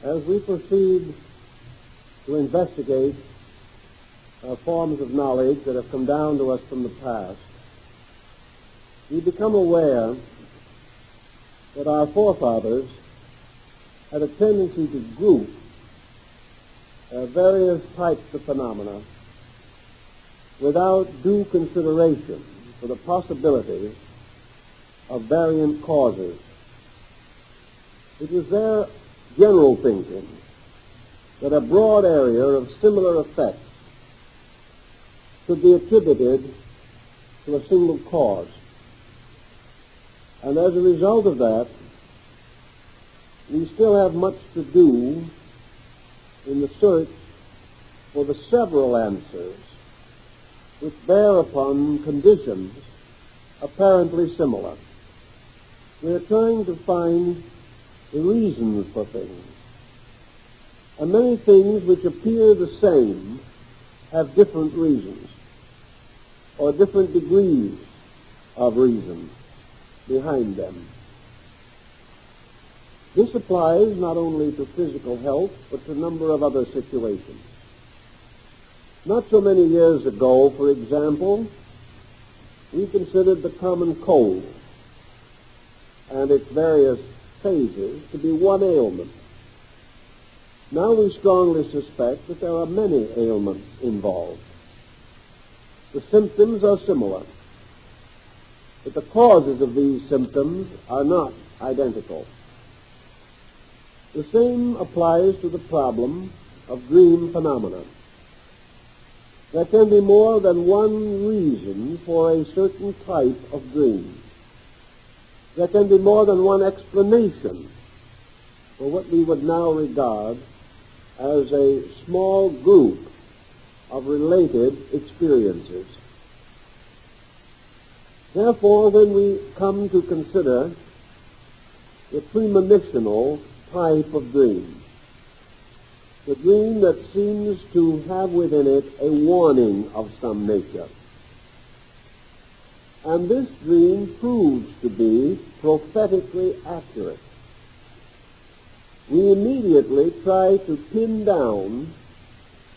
As we proceed to investigate forms of knowledge that have come down to us from the past, we become aware that our forefathers had a tendency to group various types of phenomena without due consideration for the possibility of variant causes. It was their general thinking that a broad area of similar effects could be attributed to a single cause. And as a result of that, we still have much to do in the search for the several answers which bear upon conditions apparently similar. We are trying to find the reasons for things. And many things which appear the same have different reasons, or different degrees of reason behind them. This applies not only to physical health, but to a number of other situations. Not so many years ago, for example, we considered the common cold and its various phases to be one ailment. Now we strongly suspect that there are many ailments involved. The symptoms are similar, but the causes of these symptoms are not identical. The same applies to the problem of dream phenomena. There can be more than one reason for a certain type of dream. There can be more than one explanation for what we would now regard as a small group of related experiences. Therefore, when we come to consider the premonitional type of dream, the dream that seems to have within it a warning of some nature, and this dream proves to be prophetically accurate, we immediately try to pin down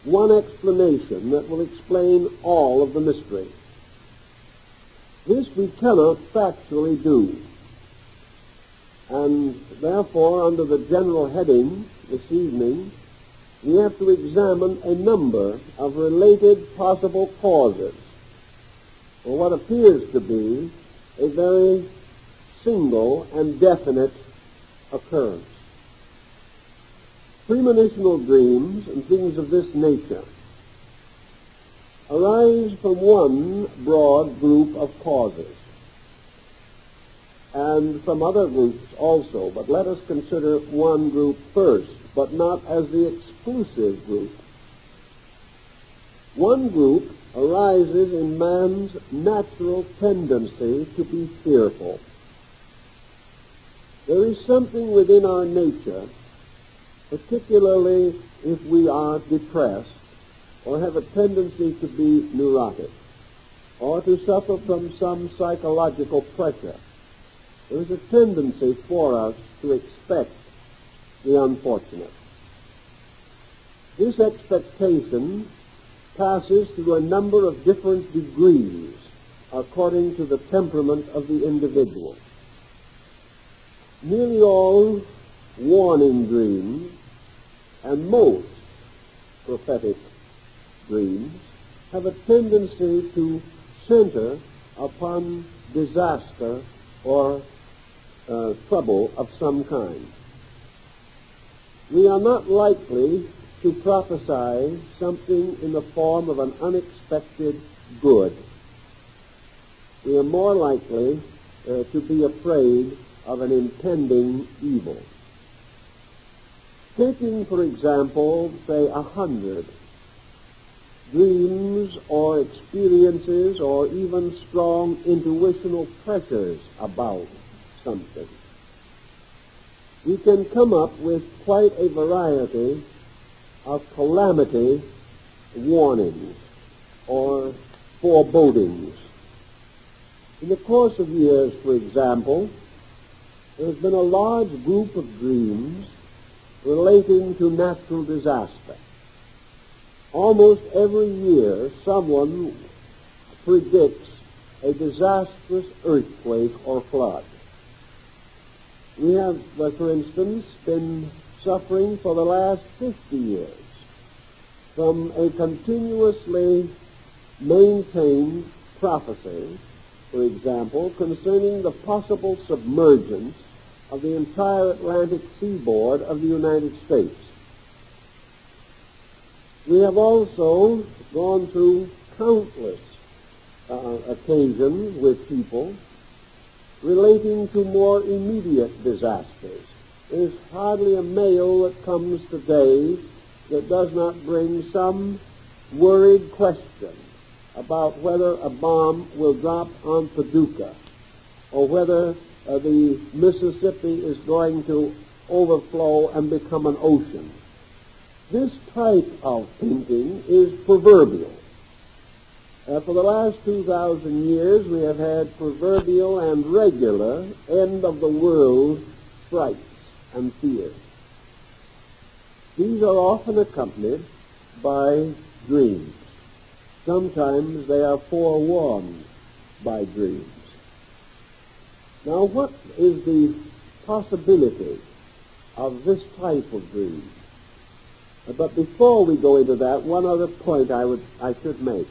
one explanation that will explain all of the mystery. This we cannot factually do, and therefore, under the general heading this evening, we have to examine a number of related possible causes for what appears to be a very single and definite occurrence. Premonitional dreams and things of this nature arise from one broad group of causes, and from other groups also, but let us consider one group first, but not as the exclusive group. One group arises in man's natural tendency to be fearful. There is something within our nature, particularly if we are depressed or have a tendency to be neurotic or to suffer from some psychological pressure. There is a tendency for us to expect the unfortunate. This expectation passes through a number of different degrees according to the temperament of the individual. Nearly all warning dreams and most prophetic dreams have a tendency to center upon disaster or trouble of some kind. We are not likely to prophesy something in the form of an unexpected good. We are more likely to be afraid of an impending evil. Taking, for example, say 100 dreams or experiences or even strong intuitional pressures about something, we can come up with quite a variety of calamity warnings or forebodings. In the course of years, for example, there has been a large group of dreams relating to natural disaster. Almost every year, someone predicts a disastrous earthquake or flood. We have, for instance, been suffering for the last 50 years from a continuously maintained prophecy, for example, concerning the possible submergence of the entire Atlantic seaboard of the United States. We have also gone through countless occasions with people relating to more immediate disasters. There's hardly a mail that comes today that does not bring some worried question about whether a bomb will drop on Paducah or whether the Mississippi is going to overflow and become an ocean. This type of thinking is proverbial. For the last 2,000 years, we have had proverbial and regular end-of-the-world frights and fears. These are often accompanied by dreams. Sometimes they are forewarned by dreams. Now, what is the possibility of this type of dream? But before we go into that, one other point I should make.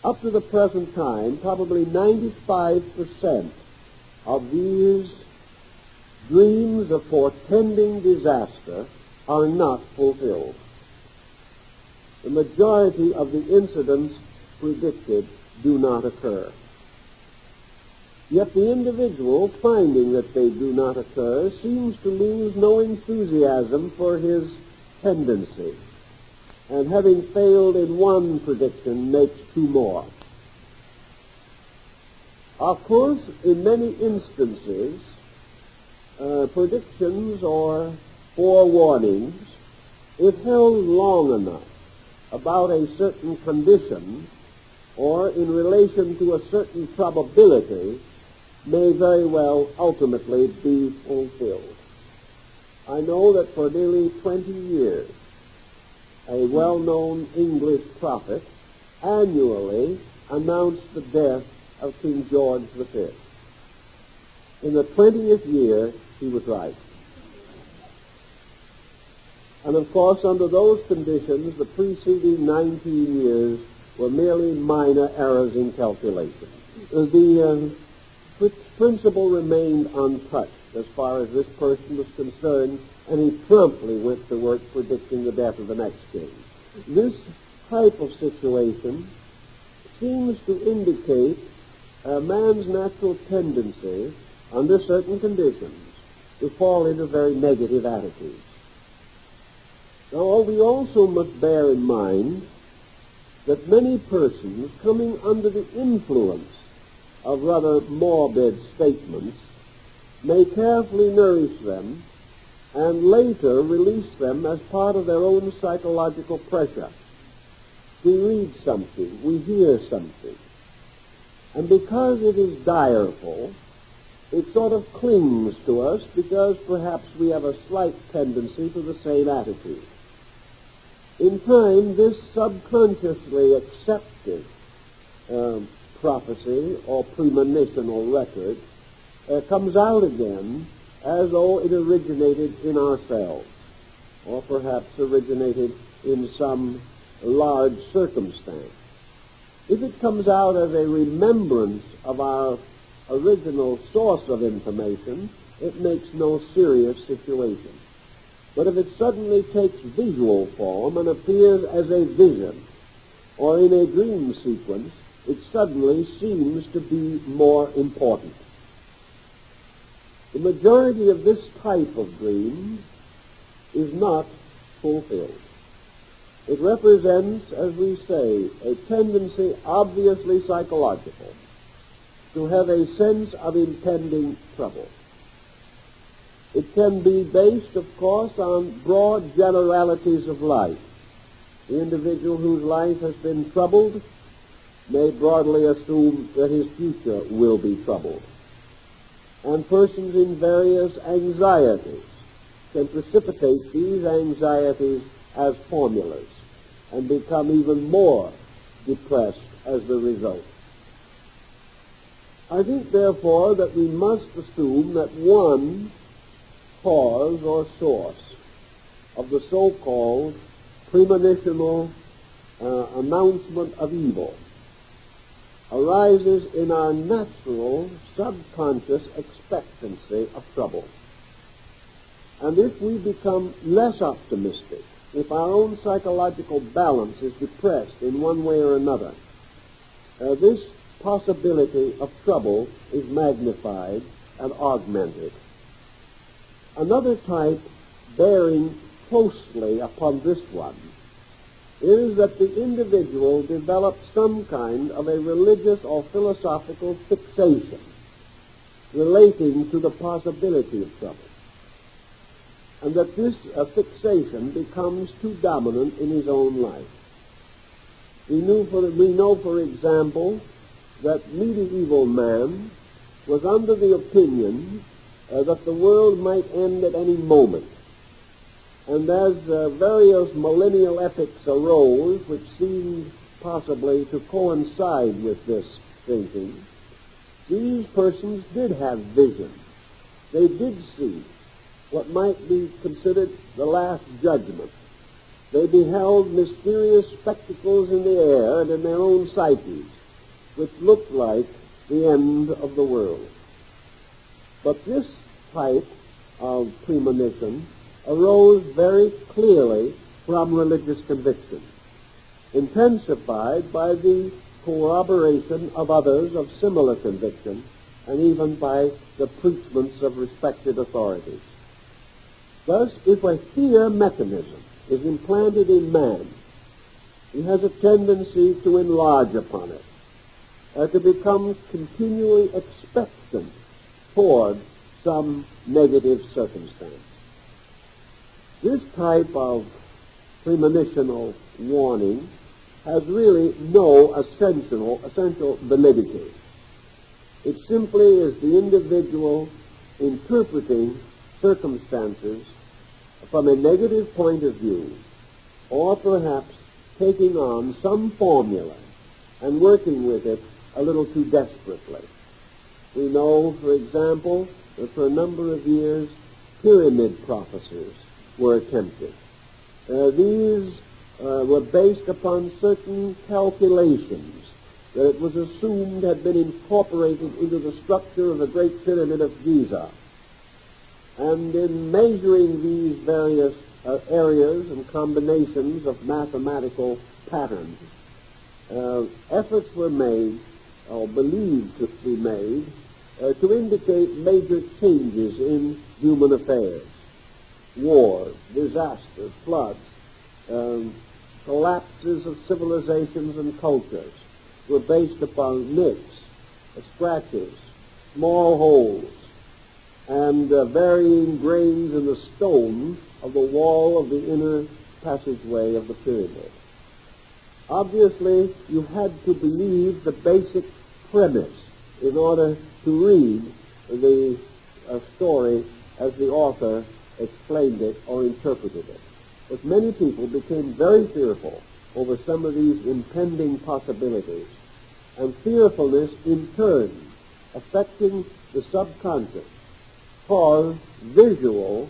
Up to the present time, probably 95% of these dreams of portending disaster are not fulfilled. The majority of the incidents predicted do not occur. Yet the individual, finding that they do not occur, seems to lose no enthusiasm for his tendency, and having failed in one prediction, makes two more. Of course, in many instances, predictions or forewarnings, if held long enough about a certain condition or in relation to a certain probability, may very well ultimately be fulfilled. I know that for nearly 20 years, a well-known English prophet annually announced the death of King George V. In the 20th year, he was right. And of course, under those conditions, the preceding 19 years were merely minor errors in calculation. The principle remained untouched as far as this person was concerned, and he promptly went to work predicting the death of the next king. This type of situation seems to indicate a man's natural tendency, under certain conditions, to fall into very negative attitudes. Now, we also must bear in mind that many persons coming under the influence of rather morbid statements may carefully nourish them and later release them as part of their own psychological pressure. We read something, we hear something, and because it is direful, it sort of clings to us because perhaps we have a slight tendency to the same attitude. In time, this subconsciously accepted prophecy or premonition or record comes out again as though it originated in ourselves, or perhaps originated in some large circumstance. If it comes out as a remembrance of our original source of information, it makes no serious situation. But if it suddenly takes visual form and appears as a vision or in a dream sequence, it suddenly seems to be more important. The majority of this type of dream is not fulfilled. It represents, as we say, a tendency obviously psychological to have a sense of impending trouble. It can be based, of course, on broad generalities of life. The individual whose life has been troubled may broadly assume that his future will be troubled. And persons in various anxieties can precipitate these anxieties as formulas and become even more depressed as the result. I think, therefore, that we must assume that one cause or source of the so-called premonitional announcement of evil arises in our natural subconscious expectancy of trouble. And if we become less optimistic, if our own psychological balance is depressed in one way or another, this possibility of trouble is magnified and augmented. Another type bearing closely upon this one is that the individual develops some kind of a religious or philosophical fixation relating to the possibility of trouble, and that this fixation becomes too dominant in his own life. We know, for example, that medieval man was under the opinion that the world might end at any moment. And as various millennial epics arose, which seemed possibly to coincide with this thinking, these persons did have vision. They did see what might be considered the last judgment. They beheld mysterious spectacles in the air and in their own psyches, which looked like the end of the world. But this type of premonition arose very clearly from religious conviction, intensified by the corroboration of others of similar conviction, and even by the preachments of respected authorities. Thus, if a fear mechanism is implanted in man, he has a tendency to enlarge upon it, to become continually expectant toward some negative circumstance. This type of premonitional warning has really no essential validity. It simply is the individual interpreting circumstances from a negative point of view, or perhaps taking on some formula and working with it a little too desperately. We know, for example, that for a number of years, pyramid prophecies were attempted. These were based upon certain calculations that it was assumed had been incorporated into the structure of the Great Pyramid of Giza. And in measuring these various areas and combinations of mathematical patterns, efforts were made, or believed to be made, to indicate major changes in human affairs. Wars, disasters, floods, collapses of civilizations and cultures were based upon nicks, scratches, small holes, and varying grains in the stone of the wall of the inner passageway of the pyramid. Obviously, you had to believe the basic premise in order to read the story as the author explained it or interpreted it. But many people became very fearful over some of these impending possibilities, and fearfulness in turn, affecting the subconscious, caused visual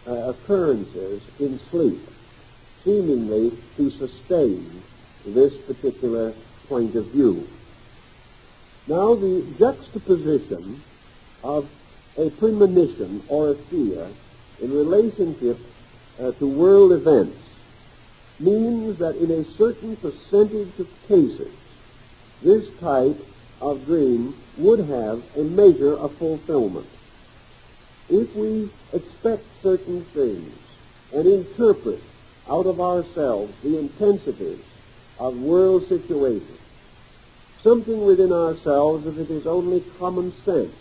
occurrences in sleep, seemingly to sustain this particular point of view. Now, the juxtaposition of a premonition or a fear in relationship to world events means that in a certain percentage of cases, this type of dream would have a measure of fulfillment. If we expect certain things and interpret out of ourselves the intensities of world situations, something within ourselves, if it is only common sense,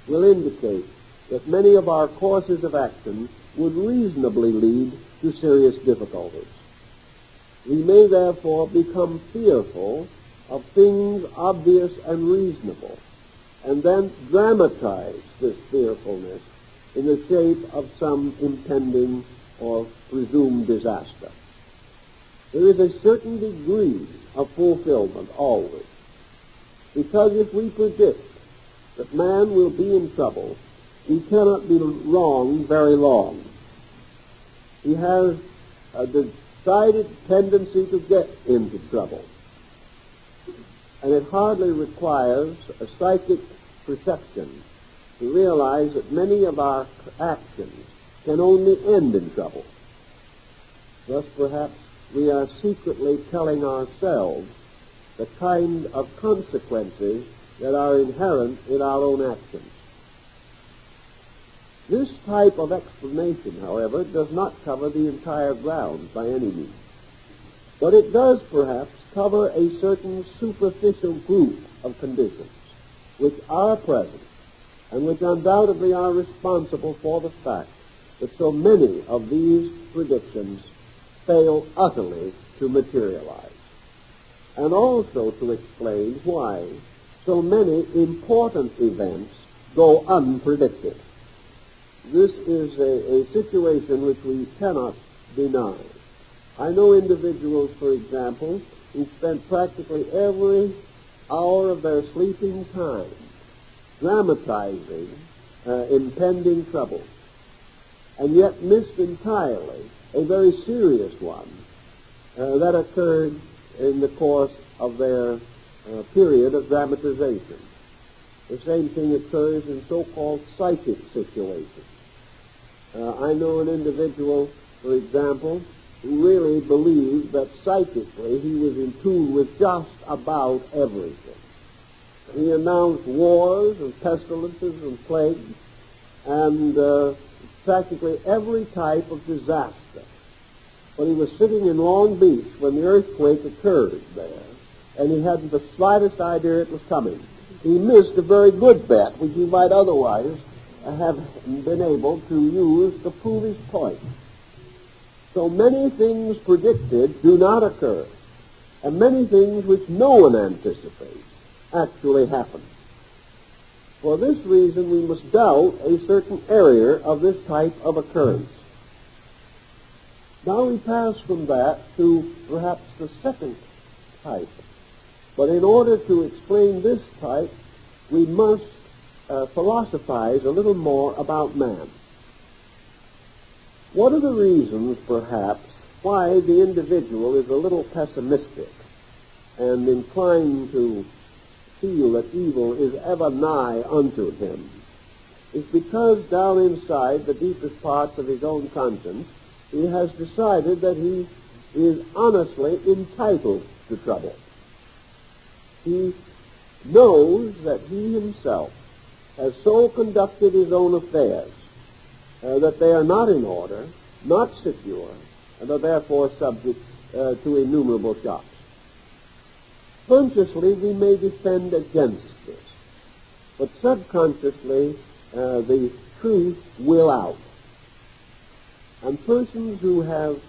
will indicate that many of our courses of action would reasonably lead to serious difficulties. We may therefore become fearful of things obvious and reasonable, and then dramatize this fearfulness in the shape of some impending or presumed disaster. There is a certain degree of fulfillment always, because if we predict that man will be in trouble, he cannot be wrong very long. He has a decided tendency to get into trouble, and it hardly requires a psychic perception to realize that many of our actions can only end in trouble. Thus, perhaps, we are secretly telling ourselves the kind of consequences that are inherent in our own actions. This type of explanation, however, does not cover the entire ground by any means, but it does perhaps cover a certain superficial group of conditions which are present and which undoubtedly are responsible for the fact that so many of these predictions fail utterly to materialize, and also to explain why so many important events go unpredicted. This is a situation which we cannot deny. I know individuals, for example, who spent practically every hour of their sleeping time dramatizing impending trouble, and yet missed entirely a very serious one that occurred in the course of their period of dramatization. The same thing occurs in so-called psychic situations. I know an individual, for example, who really believed that psychically he was in tune with just about everything. He announced wars and pestilences and plagues and practically every type of disaster. But he was sitting in Long Beach when the earthquake occurred there, and he hadn't the slightest idea it was coming. He missed a very good bet, which he might otherwise have been able to use to prove his point. So many things predicted do not occur, and many things which no one anticipates actually happen. For this reason, we must doubt a certain area of this type of occurrence. Now we pass from that to perhaps the second type. But in order to explain this type, we must philosophize a little more about man. What are the reasons, perhaps, why the individual is a little pessimistic and inclined to feel that evil is ever nigh unto him? It's because down inside the deepest parts of his own conscience, he has decided that he is honestly entitled to trouble. He knows that he himself has so conducted his own affairs that they are not in order, not secure, and are therefore subject to innumerable shocks. Consciously, we may defend against this, but subconsciously, the truth will out. And persons who have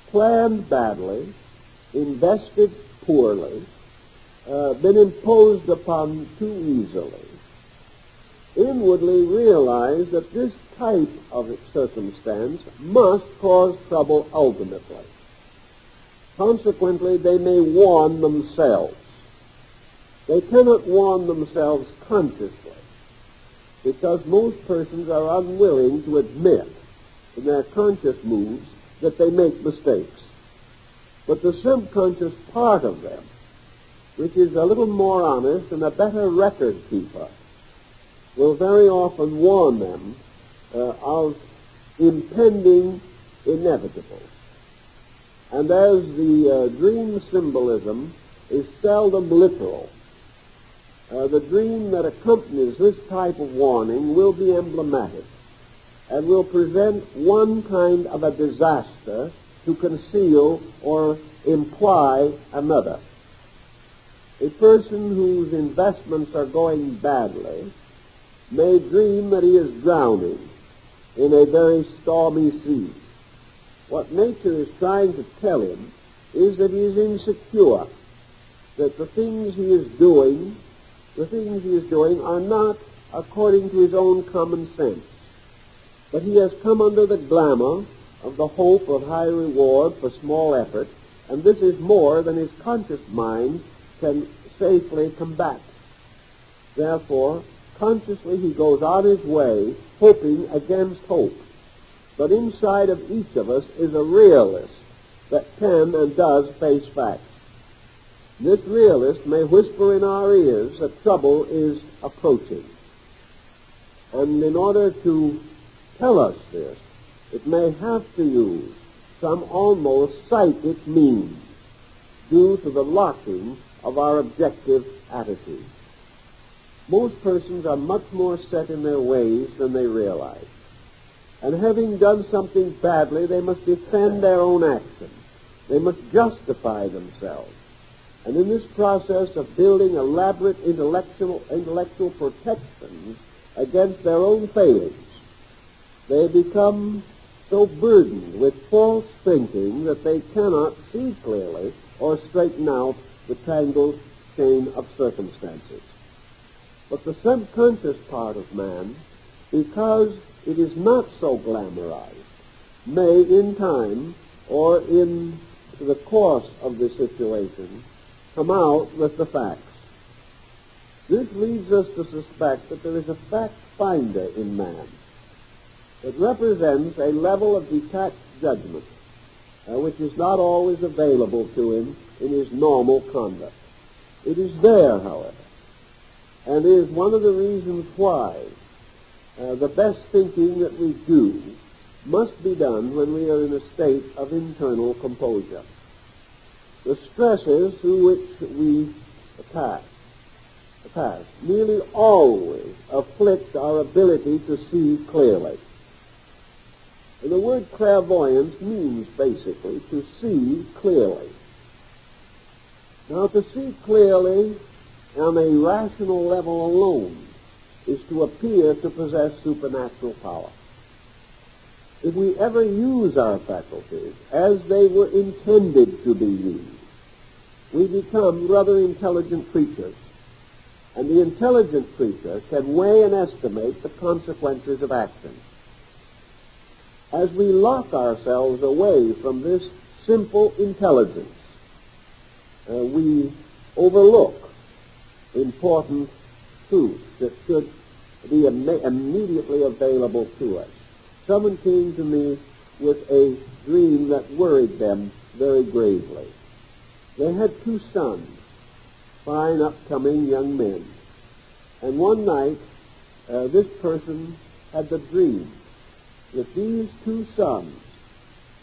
planned badly, invested poorly, been imposed upon too easily, inwardly realize that this type of circumstance must cause trouble ultimately. Consequently, they may warn themselves. They cannot warn themselves consciously, because most persons are unwilling to admit in their conscious moves that they make mistakes. But the subconscious part of them, which is a little more honest and a better record keeper, will very often warn them of impending inevitables. And as the dream symbolism is seldom literal, the dream that accompanies this type of warning will be emblematic and will present one kind of a disaster to conceal or imply another. A person whose investments are going badly may dream that he is drowning in a very stormy sea. What nature is trying to tell him is that he is insecure, that the things he is doing are not according to his own common sense, but he has come under the glamour of the hope of high reward for small effort, and this is more than his conscious mind can safely combat. Therefore, consciously he goes on his way, hoping against hope. But inside of each of us is a realist that can and does face facts. This realist may whisper in our ears that trouble is approaching. And in order to tell us this, it may have to use some almost psychic means due to the locking of our objective attitude. Most persons are much more set in their ways than they realize. And having done something badly, they must defend their own action. They must justify themselves. And in this process of building elaborate intellectual protections against their own failings, they become so burdened with false thinking that they cannot see clearly or straighten out the tangled chain of circumstances. But the subconscious part of man, because it is not so glamorized, may in time or in the course of the situation come out with the facts. This leads us to suspect that there is a fact finder in man. It represents a level of detached judgment which is not always available to him in his normal conduct. It is there, however, and is one of the reasons why the best thinking that we do must be done when we are in a state of internal composure. The stresses through which we pass nearly always afflict our ability to see clearly. And the word clairvoyance means basically to see clearly. Now, to see clearly on a rational level alone is to appear to possess supernatural power. If we ever use our faculties as they were intended to be used, we become rather intelligent creatures. And the intelligent creature can weigh and estimate the consequences of action. As we lock ourselves away from this simple intelligence, we overlook important truths that should be immediately available to us. Someone came to me with a dream that worried them very gravely. They had two sons, fine upcoming young men. And one night, this person had the dream that these two sons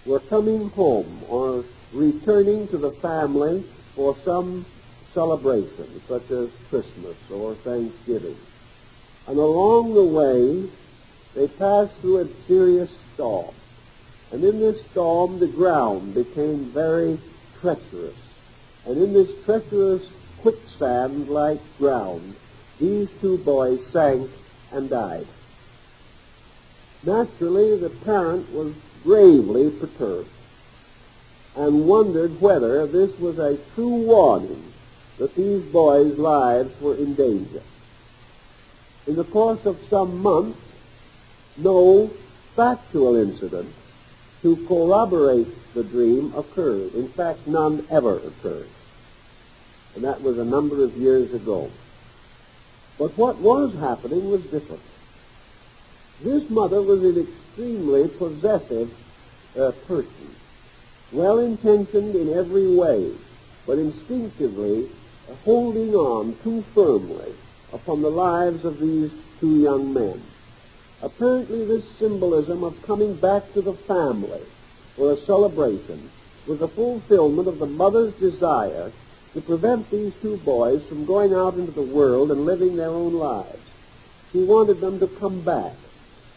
were coming home or returning to the family for some celebration, such as Christmas or Thanksgiving. And along the way, they passed through a serious storm. And in this storm, the ground became very treacherous. And in this treacherous quicksand-like ground, these two boys sank and died. Naturally, the parent was gravely perturbed and wondered whether this was a true warning that these boys' lives were in danger. In the course of some months, no factual incident to corroborate the dream occurred. In fact, none ever occurred. And that was a number of years ago. But what was happening was different. This mother was an extremely possessive person, well-intentioned in every way, but instinctively holding on too firmly upon the lives of these two young men. Apparently this symbolism of coming back to the family for a celebration was a fulfillment of the mother's desire to prevent these two boys from going out into the world and living their own lives. She wanted them to come back.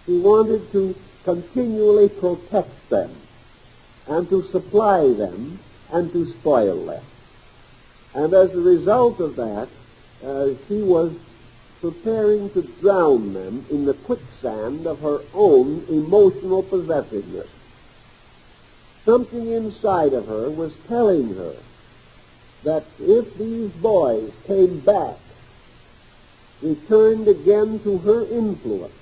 She wanted to continually protect them and to supply them and to spoil them. And as a result of that, she was preparing to drown them in the quicksand of her own emotional possessiveness. Something inside of her was telling her that if these boys came back, returned again to her influence,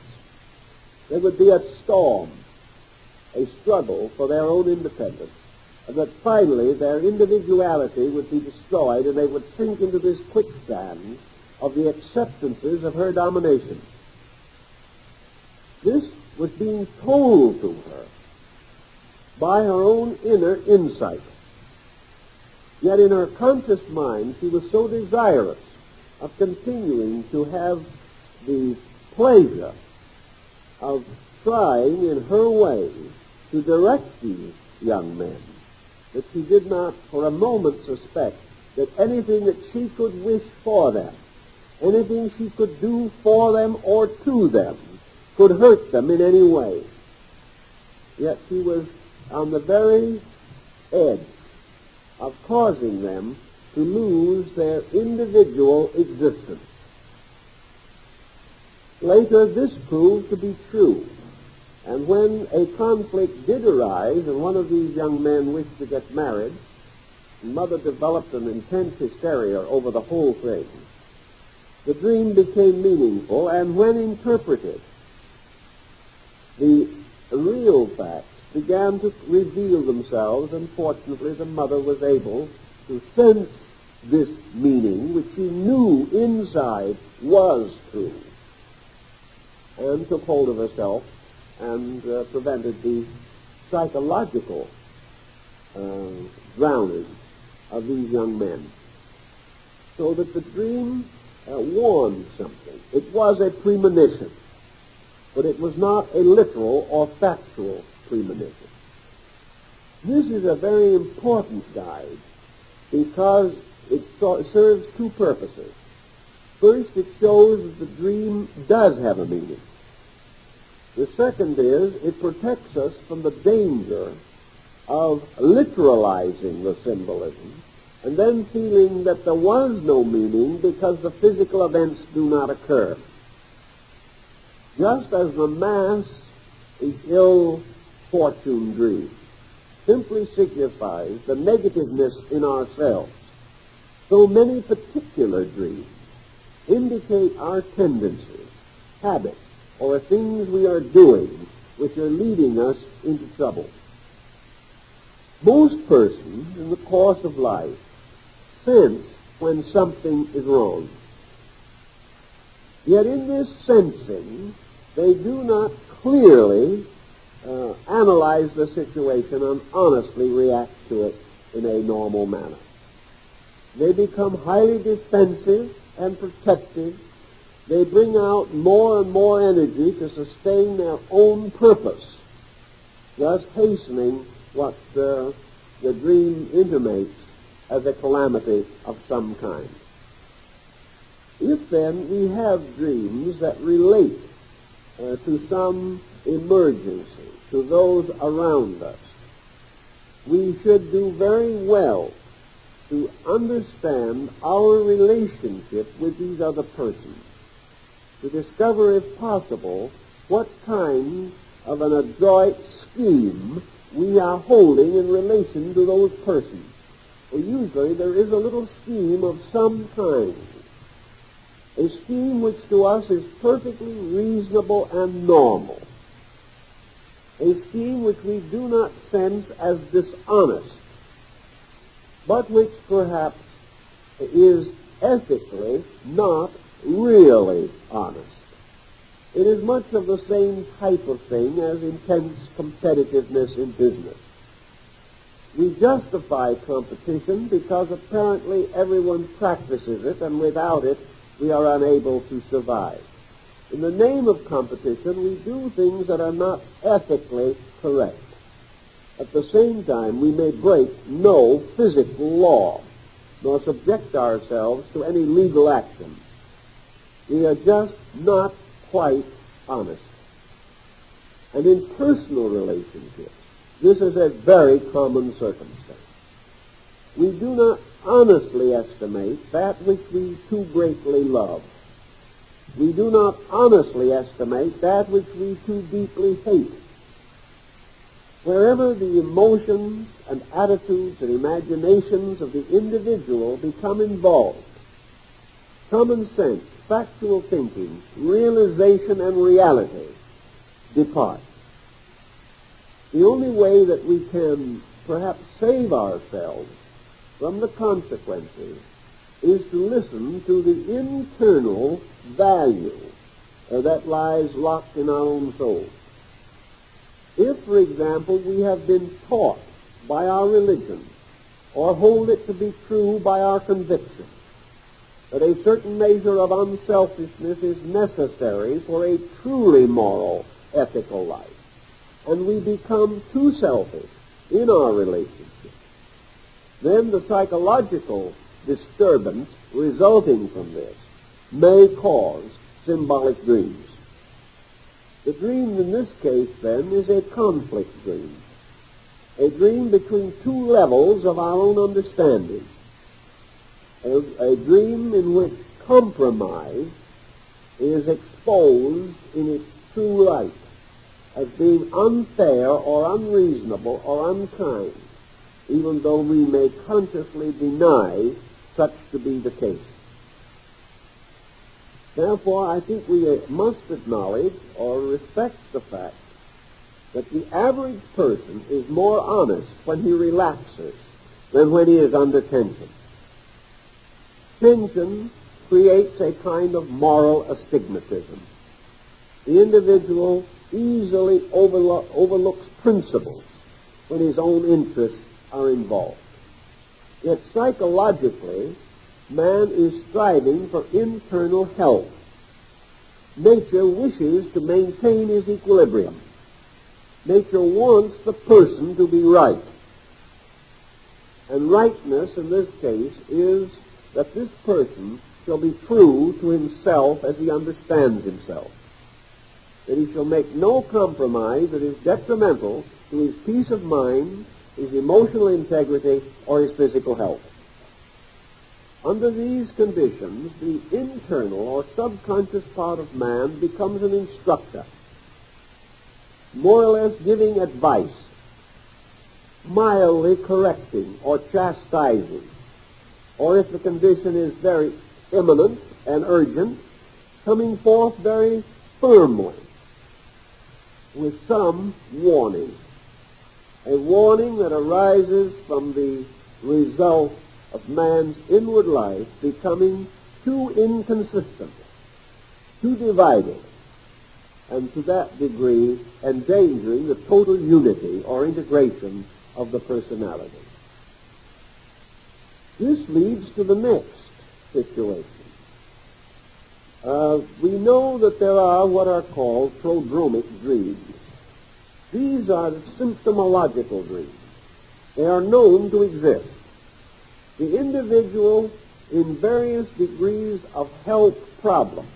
There would be a storm, a struggle for their own independence, and that finally their individuality would be destroyed and they would sink into this quicksand of the acceptances of her domination. This was being told to her by her own inner insight. Yet in her conscious mind, she was so desirous of continuing to have the pleasure of trying in her way to direct these young men that she did not for a moment suspect that anything that she could wish for them, anything she could do for them or to them, could hurt them in any way. Yet she was on the very edge of causing them to lose their individual existence. Later, this proved to be true, and when a conflict did arise and one of these young men wished to get married, the mother developed an intense hysteria over the whole thing. The dream became meaningful, and when interpreted, the real facts began to reveal themselves, and fortunately the mother was able to sense this meaning, which she knew inside was true, and took hold of herself and prevented the psychological drowning of these young men. So that the dream warned something. It was a premonition, but it was not a literal or factual premonition. This is a very important guide because it serves two purposes. First, it shows that the dream does have a meaning. The second is it protects us from the danger of literalizing the symbolism and then feeling that there was no meaning because the physical events do not occur. Just as the mass ill fortune dream simply signifies the negativeness in ourselves, so many particular dreams indicate our tendencies, habits, or things we are doing which are leading us into trouble. Most persons in the course of life sense when something is wrong. Yet in this sensing, they do not clearly analyze the situation and honestly react to it in a normal manner. They become highly defensive and protective. They bring out more and more energy to sustain their own purpose, thus hastening what the dream intimates as a calamity of some kind. If then we have dreams that relate to some emergency, to those around us, we should do very well to understand our relationship with these other persons, to discover, if possible, what kind of an adroit scheme we are holding in relation to those persons. For usually there is a little scheme of some kind, a scheme which to us is perfectly reasonable and normal, a scheme which we do not sense as dishonest, but which perhaps is ethically not really honest. It is much of the same type of thing as intense competitiveness in business. We justify competition because apparently everyone practices it, and without it we are unable to survive. In the name of competition, we do things that are not ethically correct. At the same time, we may break no physical law, nor subject ourselves to any legal action. We are just not quite honest. And in personal relationships, this is a very common circumstance. We do not honestly estimate that which we too greatly love. We do not honestly estimate that which we too deeply hate. Wherever the emotions and attitudes and imaginations of the individual become involved, common sense, factual thinking, realization, and reality depart. The only way that we can perhaps save ourselves from the consequences is to listen to the internal value that lies locked in our own souls. If, for example, we have been taught by our religion or hold it to be true by our conviction that a certain measure of unselfishness is necessary for a truly moral, ethical life, and we become too selfish in our relationship, then the psychological disturbance resulting from this may cause symbolic dreams. The dream in this case, then, is a conflict dream, a dream between two levels of our own understanding, a dream in which compromise is exposed in its true light as being unfair or unreasonable or unkind, even though we may consciously deny such to be the case. Therefore, I think we must acknowledge or respect the fact that the average person is more honest when he relaxes than when he is under tension. Tension creates a kind of moral astigmatism. The individual easily overlooks principles when his own interests are involved. Yet psychologically, man is striving for internal health. Nature wishes to maintain his equilibrium. Nature wants the person to be right. And rightness in this case is that this person shall be true to himself as he understands himself, that he shall make no compromise that is detrimental to his peace of mind, his emotional integrity, or his physical health. Under these conditions, the internal or subconscious part of man becomes an instructor, more or less giving advice, mildly correcting or chastising, or if the condition is very imminent and urgent, coming forth very firmly with some warning, a warning that arises from the result of man's inward life becoming too inconsistent, too divided, and to that degree endangering the total unity or integration of the personality. This leads to the next situation. We know that there are what are called prodromic dreams. These are symptomological dreams. They are known to exist. The individual, in various degrees of health problems,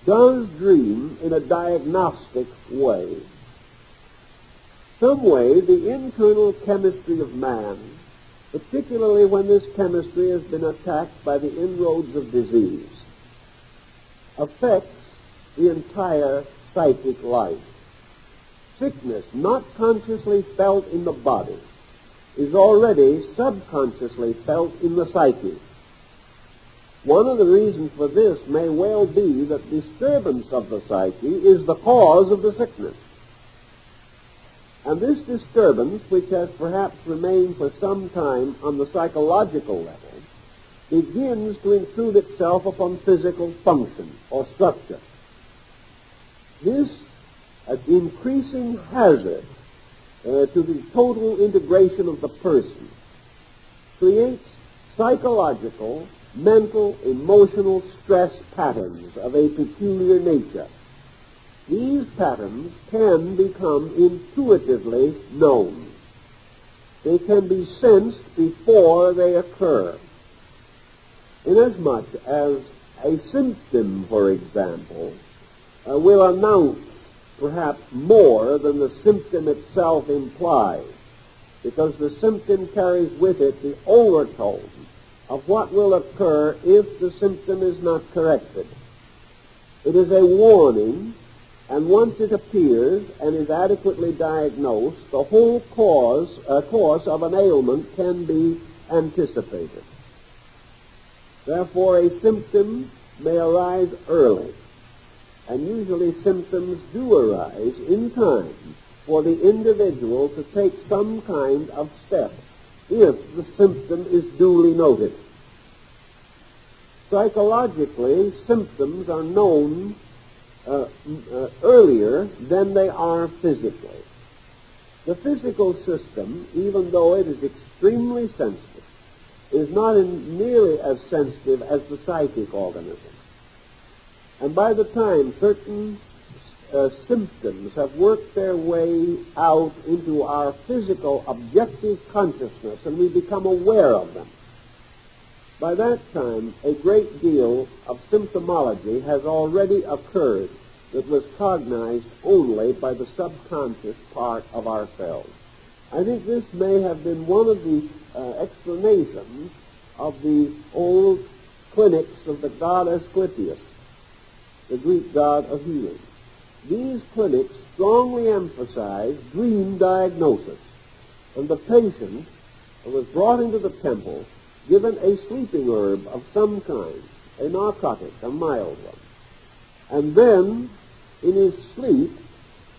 does dream in a diagnostic way. Some way, the internal chemistry of man, particularly when this chemistry has been attacked by the inroads of disease, affects the entire psychic life. Sickness, not consciously felt in the body, is already subconsciously felt in the psyche. One of the reasons for this may well be that disturbance of the psyche is the cause of the sickness. And this disturbance, which has perhaps remained for some time on the psychological level, begins to intrude itself upon physical function or structure. This increasing hazard to the total integration of the person creates psychological, mental, emotional stress patterns of a peculiar nature. These patterns can become intuitively known. They can be sensed before they occur. Inasmuch as a symptom, for example, will announce perhaps more than the symptom itself implies, because the symptom carries with it the overtone of what will occur if the symptom is not corrected. It is a warning, and once it appears and is adequately diagnosed, the whole course of an ailment can be anticipated. Therefore, a symptom may arise early, And usually symptoms do arise in time for the individual to take some kind of step if the symptom is duly noted. Psychologically, symptoms are known earlier than they are physically. The physical system, even though it is extremely sensitive, is not nearly as sensitive as the psychic organism. And by the time certain symptoms have worked their way out into our physical objective consciousness and we become aware of them, by that time a great deal of symptomology has already occurred that was cognized only by the subconscious part of ourselves. I think this may have been one of the explanations of the old clinics of the god Asclepius, the Greek god of healing. These clinics strongly emphasized dream diagnosis, and the patient was brought into the temple given a sleeping herb of some kind, a narcotic, a mild one. And then, in his sleep,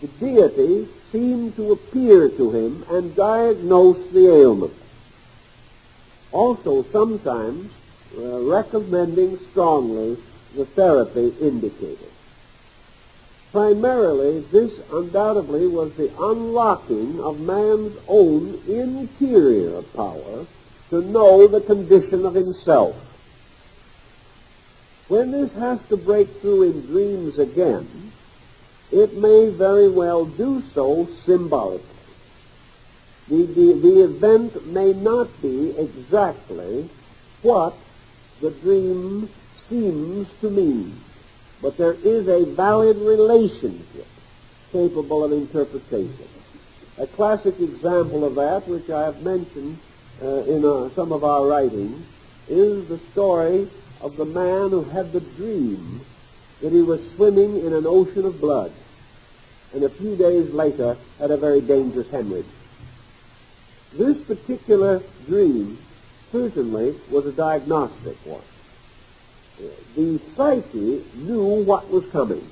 the deity seemed to appear to him and diagnose the ailment. Also, sometimes recommending strongly the therapy indicated. Primarily, this undoubtedly was the unlocking of man's own interior power to know the condition of himself. When this has to break through in dreams again, it may very well do so symbolically. The event may not be exactly what the dream seems to mean, but there is a valid relationship capable of interpretation. A classic example of that, which I have mentioned in some of our writings, is the story of the man who had the dream that he was swimming in an ocean of blood, and a few days later had a very dangerous hemorrhage. This particular dream certainly was a diagnostic one. The psyche knew what was coming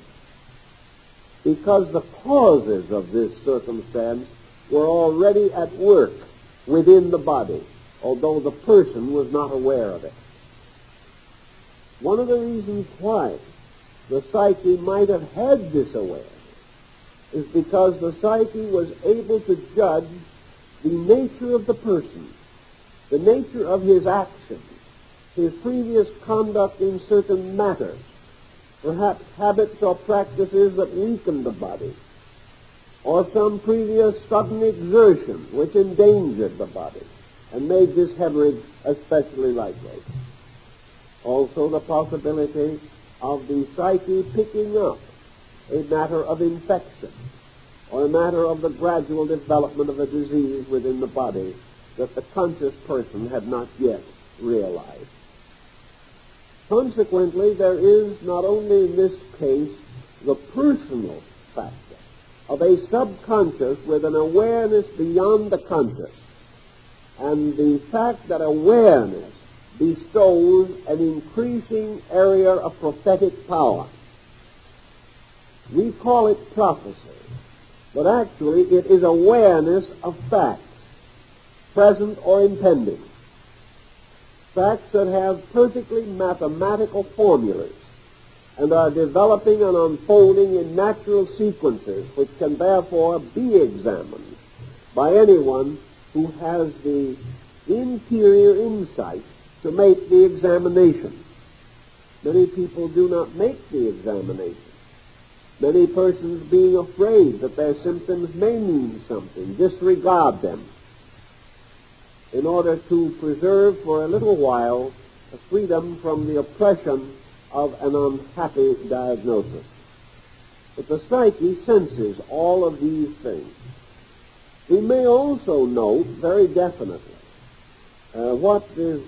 because the causes of this circumstance were already at work within the body, although the person was not aware of it. One of the reasons why the psyche might have had this awareness is because the psyche was able to judge the nature of the person, the nature of his actions, his previous conduct in certain matters, perhaps habits or practices that weakened the body, or some previous sudden exertion which endangered the body and made this hemorrhage especially likely. Also the possibility of the psyche picking up a matter of infection or a matter of the gradual development of a disease within the body that the conscious person had not yet realized. Consequently, there is not only in this case the personal factor of a subconscious with an awareness beyond the conscious, and the fact that awareness bestows an increasing area of prophetic power. We call it prophecy, but actually it is awareness of facts, present or impending. Facts that have perfectly mathematical formulas and are developing and unfolding in natural sequences which can therefore be examined by anyone who has the interior insight to make the examination. Many people do not make the examination. Many persons, being afraid that their symptoms may mean something, disregard them in order to preserve for a little while the freedom from the oppression of an unhappy diagnosis. But the psyche senses all of these things. We may also note very definitely what is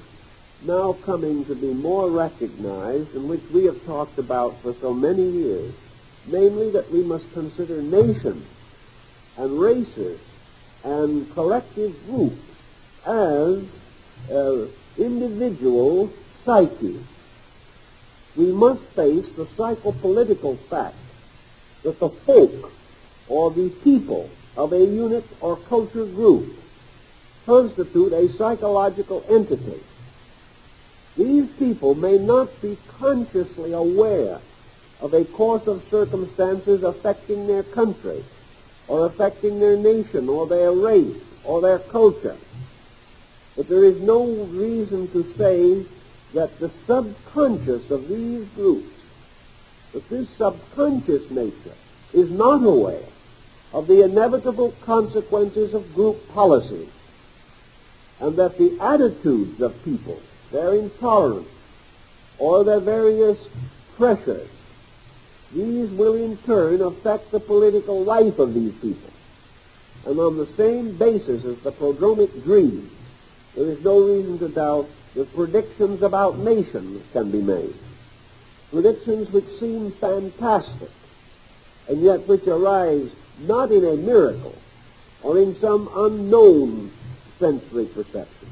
now coming to be more recognized and which we have talked about for so many years, namely that we must consider nations and races and collective groups as individual psyches. we must face the psychopolitical fact that the folk, or the people of a unit or culture group, constitute a psychological entity. These people may not be consciously aware of a course of circumstances affecting their country, or affecting their nation, or their race, or their culture. But there is no reason to say that the subconscious of these groups, that this subconscious nature is not aware of the inevitable consequences of group policies, and that the attitudes of people, their intolerance, or their various pressures, these will in turn affect the political life of these people. And on the same basis as the prodromic dreams, there is no reason to doubt that predictions about nations can be made. Predictions which seem fantastic, and yet which arise not in a miracle or in some unknown sensory perception,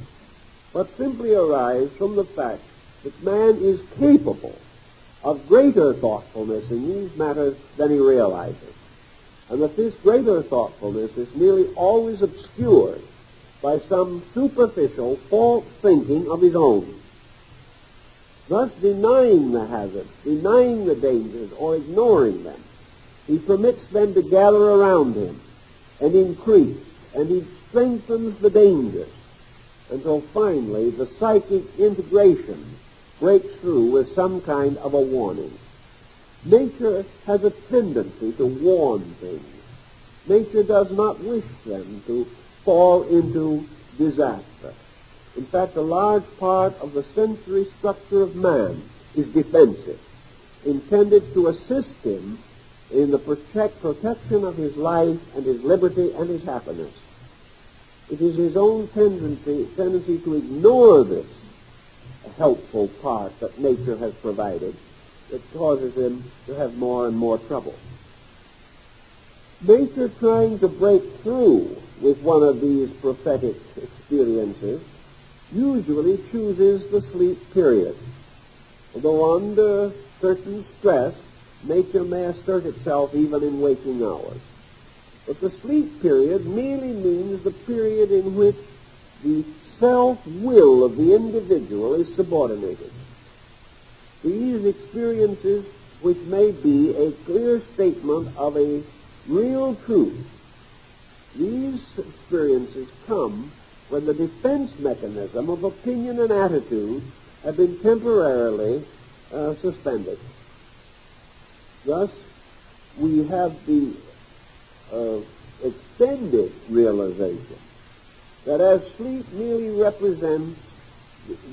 but simply arise from the fact that man is capable of greater thoughtfulness in these matters than he realizes, and that this greater thoughtfulness is nearly always obscured by some superficial false thinking of his own. Thus, denying the hazards, denying the dangers, or ignoring them, he permits them to gather around him and increase, and he strengthens the dangers until finally the psychic integration breaks through with some kind of a warning. Nature has a tendency to warn things. Nature does not wish them to fall into disaster. In fact, a large part of the sensory structure of man is defensive, intended to assist him in the protection of his life and his liberty and his happiness. It is his own tendency to ignore this helpful part that nature has provided that causes him to have more and more trouble. Nature, trying to break through with one of these prophetic experiences, usually chooses the sleep period. Although under certain stress, nature may assert itself even in waking hours. But the sleep period merely means the period in which the self-will of the individual is subordinated. These experiences, which may be a clear statement of a real truth, these experiences come when the defense mechanism of opinion and attitude have been temporarily suspended. Thus, we have the extended realization that as sleep merely represents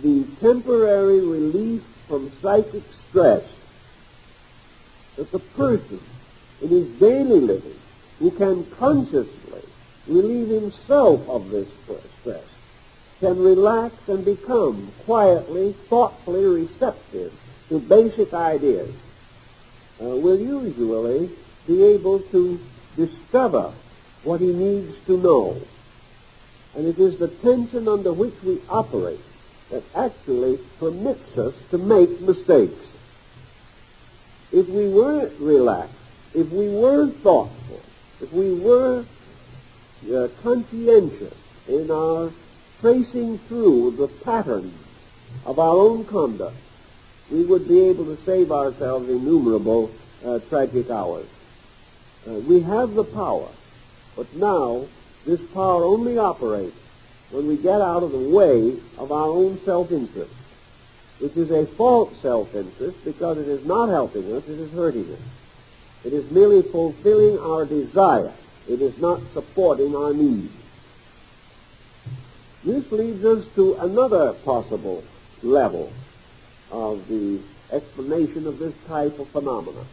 the temporary relief from psychic stress, that the person in his daily living who can consciously relieve himself of this stress can relax and become quietly, thoughtfully receptive to basic ideas, will usually be able to discover what he needs to know. And it is the tension under which we operate that actually permits us to make mistakes. If we were relaxed, if we were thoughtful, if we were conscientious in our tracing through the patterns of our own conduct, we would be able to save ourselves innumerable tragic hours. We have the power, but now this power only operates when we get out of the way of our own self-interest, which is a false self-interest because it is not helping us, it is hurting us. It is merely fulfilling our desire. It is not supporting our needs. This leads us to another possible level of the explanation of this type of phenomena.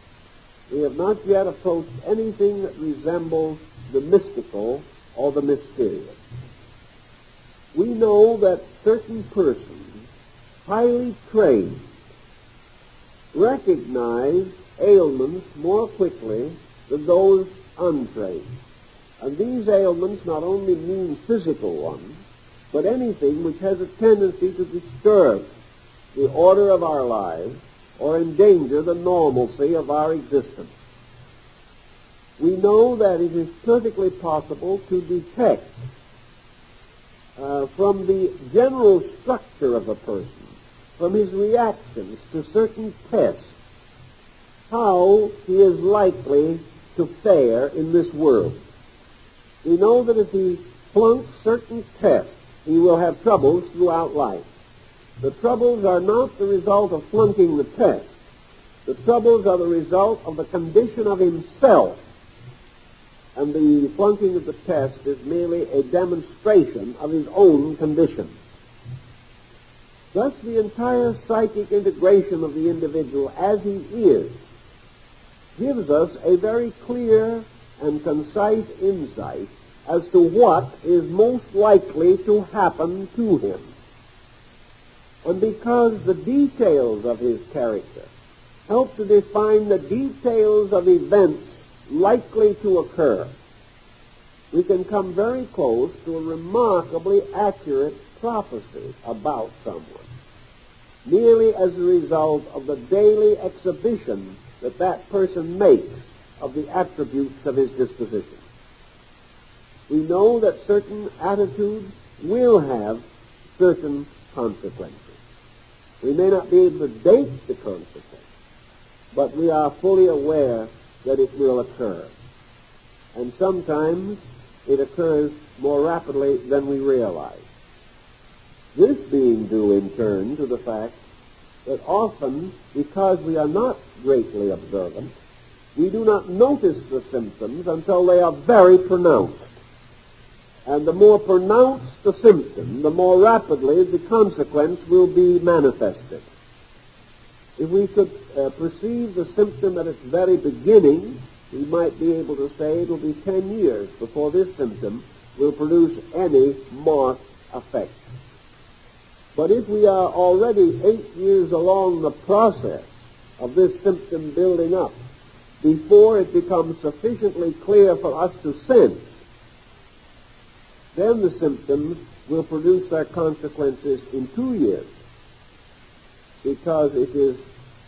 We have not yet approached anything that resembles the mystical or the mysterious. We know that certain persons, highly trained, recognize ailments more quickly than those untrained. And these ailments not only mean physical ones, but anything which has a tendency to disturb the order of our lives or endanger the normalcy of our existence. We know that it is perfectly possible to detect from the general structure of a person, from his reactions to certain tests, how he is likely to fare in this world. We know that if he flunks certain tests, he will have troubles throughout life. The troubles are not the result of flunking the test. The troubles are the result of the condition of himself. And the flunking of the test is merely a demonstration of his own condition. Thus, the entire psychic integration of the individual as he is gives us a very clear and concise insight as to what is most likely to happen to him. And because the details of his character help to define the details of events likely to occur, we can come very close to a remarkably accurate prophecy about someone, merely as a result of the daily exhibition that that person makes of the attributes of his disposition. We know that certain attitudes will have certain consequences. We may not be able to date the consequence, but we are fully aware that it will occur. And sometimes it occurs more rapidly than we realize. This being due in turn to the fact that often, because we are not greatly observant, we do not notice the symptoms until they are very pronounced. And the more pronounced the symptom, the more rapidly the consequence will be manifested. If we could perceive the symptom at its very beginning, we might be able to say it will be 10 years before this symptom will produce any marked effect. But if we are already 8 years along the process of this symptom building up, before it becomes sufficiently clear for us to sense, then the symptoms will produce their consequences in 2 years, because it is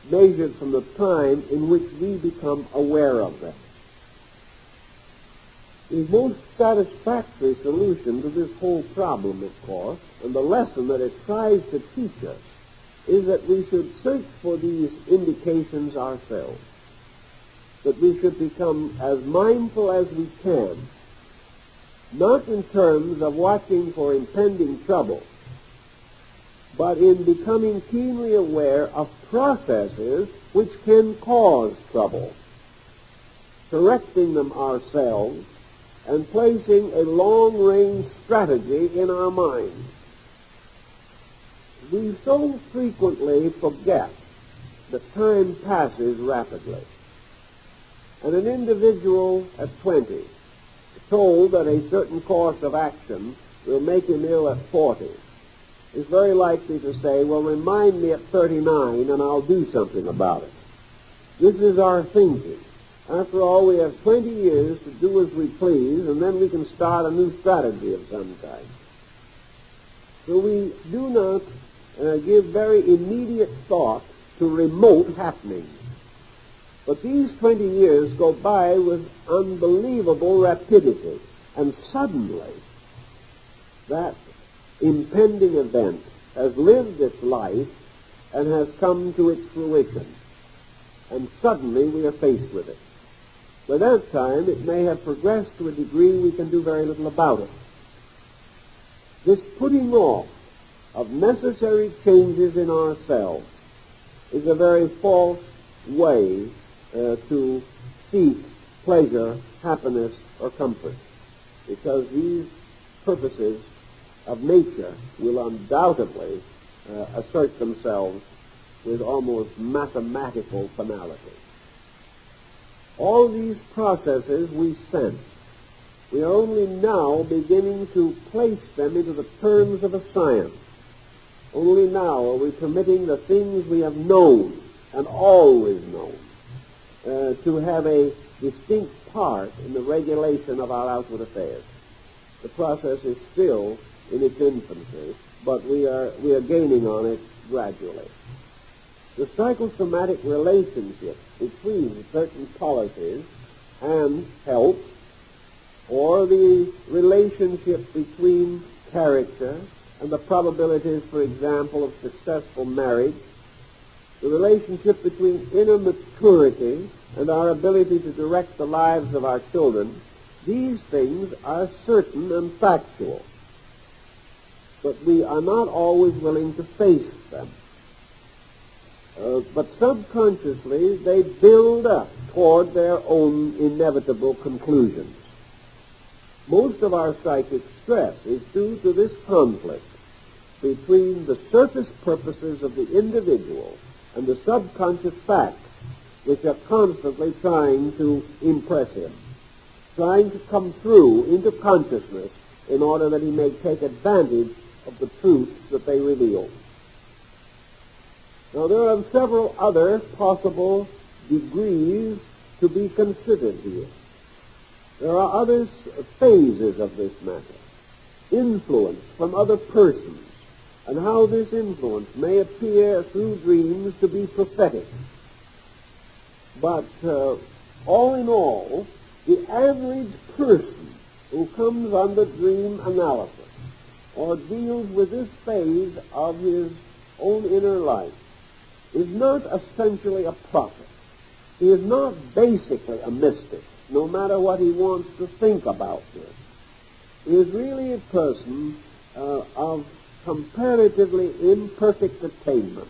measured from the time in which we become aware of them. The most satisfactory solution to this whole problem, of course, and the lesson that it tries to teach us, is that we should search for these indications ourselves, that we should become as mindful as we can, not in terms of watching for impending trouble, but in becoming keenly aware of processes which can cause trouble, correcting them ourselves, and placing a long-range strategy in our minds. We so frequently forget that time passes rapidly. And an individual at 20, told that a certain course of action will make him ill at 40, is very likely to say, well, remind me at 39 and I'll do something about it. This is our thinking. After all, we have 20 years to do as we please, and then we can start a new strategy of some kind. So we do not give very immediate thought to remote happenings. But these 20 years go by with unbelievable rapidity, and suddenly that impending event has lived its life and has come to its fruition, and suddenly we are faced with it. By that time, it may have progressed to a degree we can do very little about it. This putting off of necessary changes in ourselves is a very false way to seek pleasure, happiness, or comfort, because these purposes of nature will undoubtedly assert themselves with almost mathematical finality. All these processes we sense. We are only now beginning to place them into the terms of a science. Only now are we permitting the things we have known and always known to have a distinct part in the regulation of our outward affairs. The process is still in its infancy, but we are gaining on it gradually. the psychosomatic relationship between certain policies and health, or the relationship between character and the probabilities, for example, of successful marriage, the relationship between inner maturity and our ability to direct the lives of our children, these things are certain and factual. But we are not always willing to face them. But subconsciously, they build up toward their own inevitable conclusions. Most of our psychic stress is due to this conflict between the surface purposes of the individual and the subconscious facts which are constantly trying to impress him, trying to come through into consciousness in order that he may take advantage of the truths that they reveal. Now, there are several other possible degrees to be considered here. There are other phases of this matter. Influence from other persons, and how this influence may appear through dreams to be prophetic. But all in all, the average person who comes under dream analysis or deals with this phase of his own inner life is not essentially a prophet. He is not basically a mystic, no matter what he wants to think about this. He is really a person of comparatively imperfect attainment,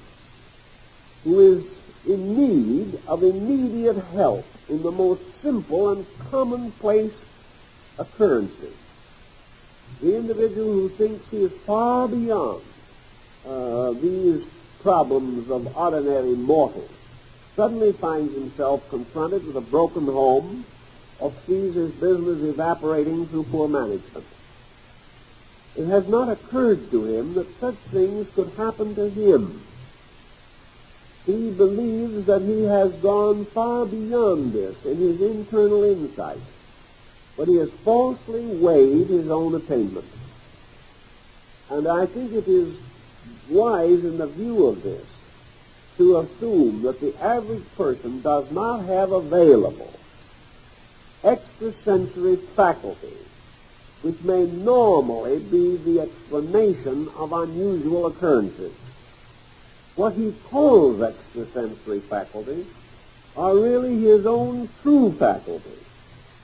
who is in need of immediate help in the most simple and commonplace occurrences. The individual who thinks he is far beyond these problems of ordinary mortals suddenly finds himself confronted with a broken home or sees his business evaporating through poor management. It has not occurred to him that such things could happen to him. He believes that he has gone far beyond this in his internal insight, but he has falsely weighed his own attainment. And I think it is wise in the view of this to assume that the average person does not have available extrasensory faculties which may normally be the explanation of unusual occurrences. What he calls extrasensory faculties are really his own true faculties,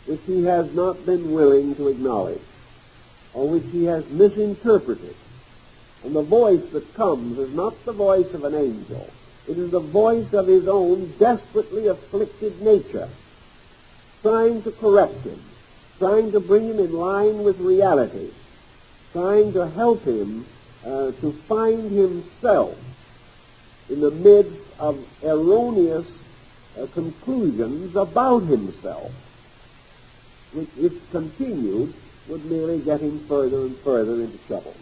which he has not been willing to acknowledge, or which he has misinterpreted. And the voice that comes is not the voice of an angel. It is the voice of his own desperately afflicted nature, trying to correct him, trying to bring him in line with reality, trying to help him to find himself in the midst of erroneous conclusions about himself, which, if continued, would merely get him further and further into trouble.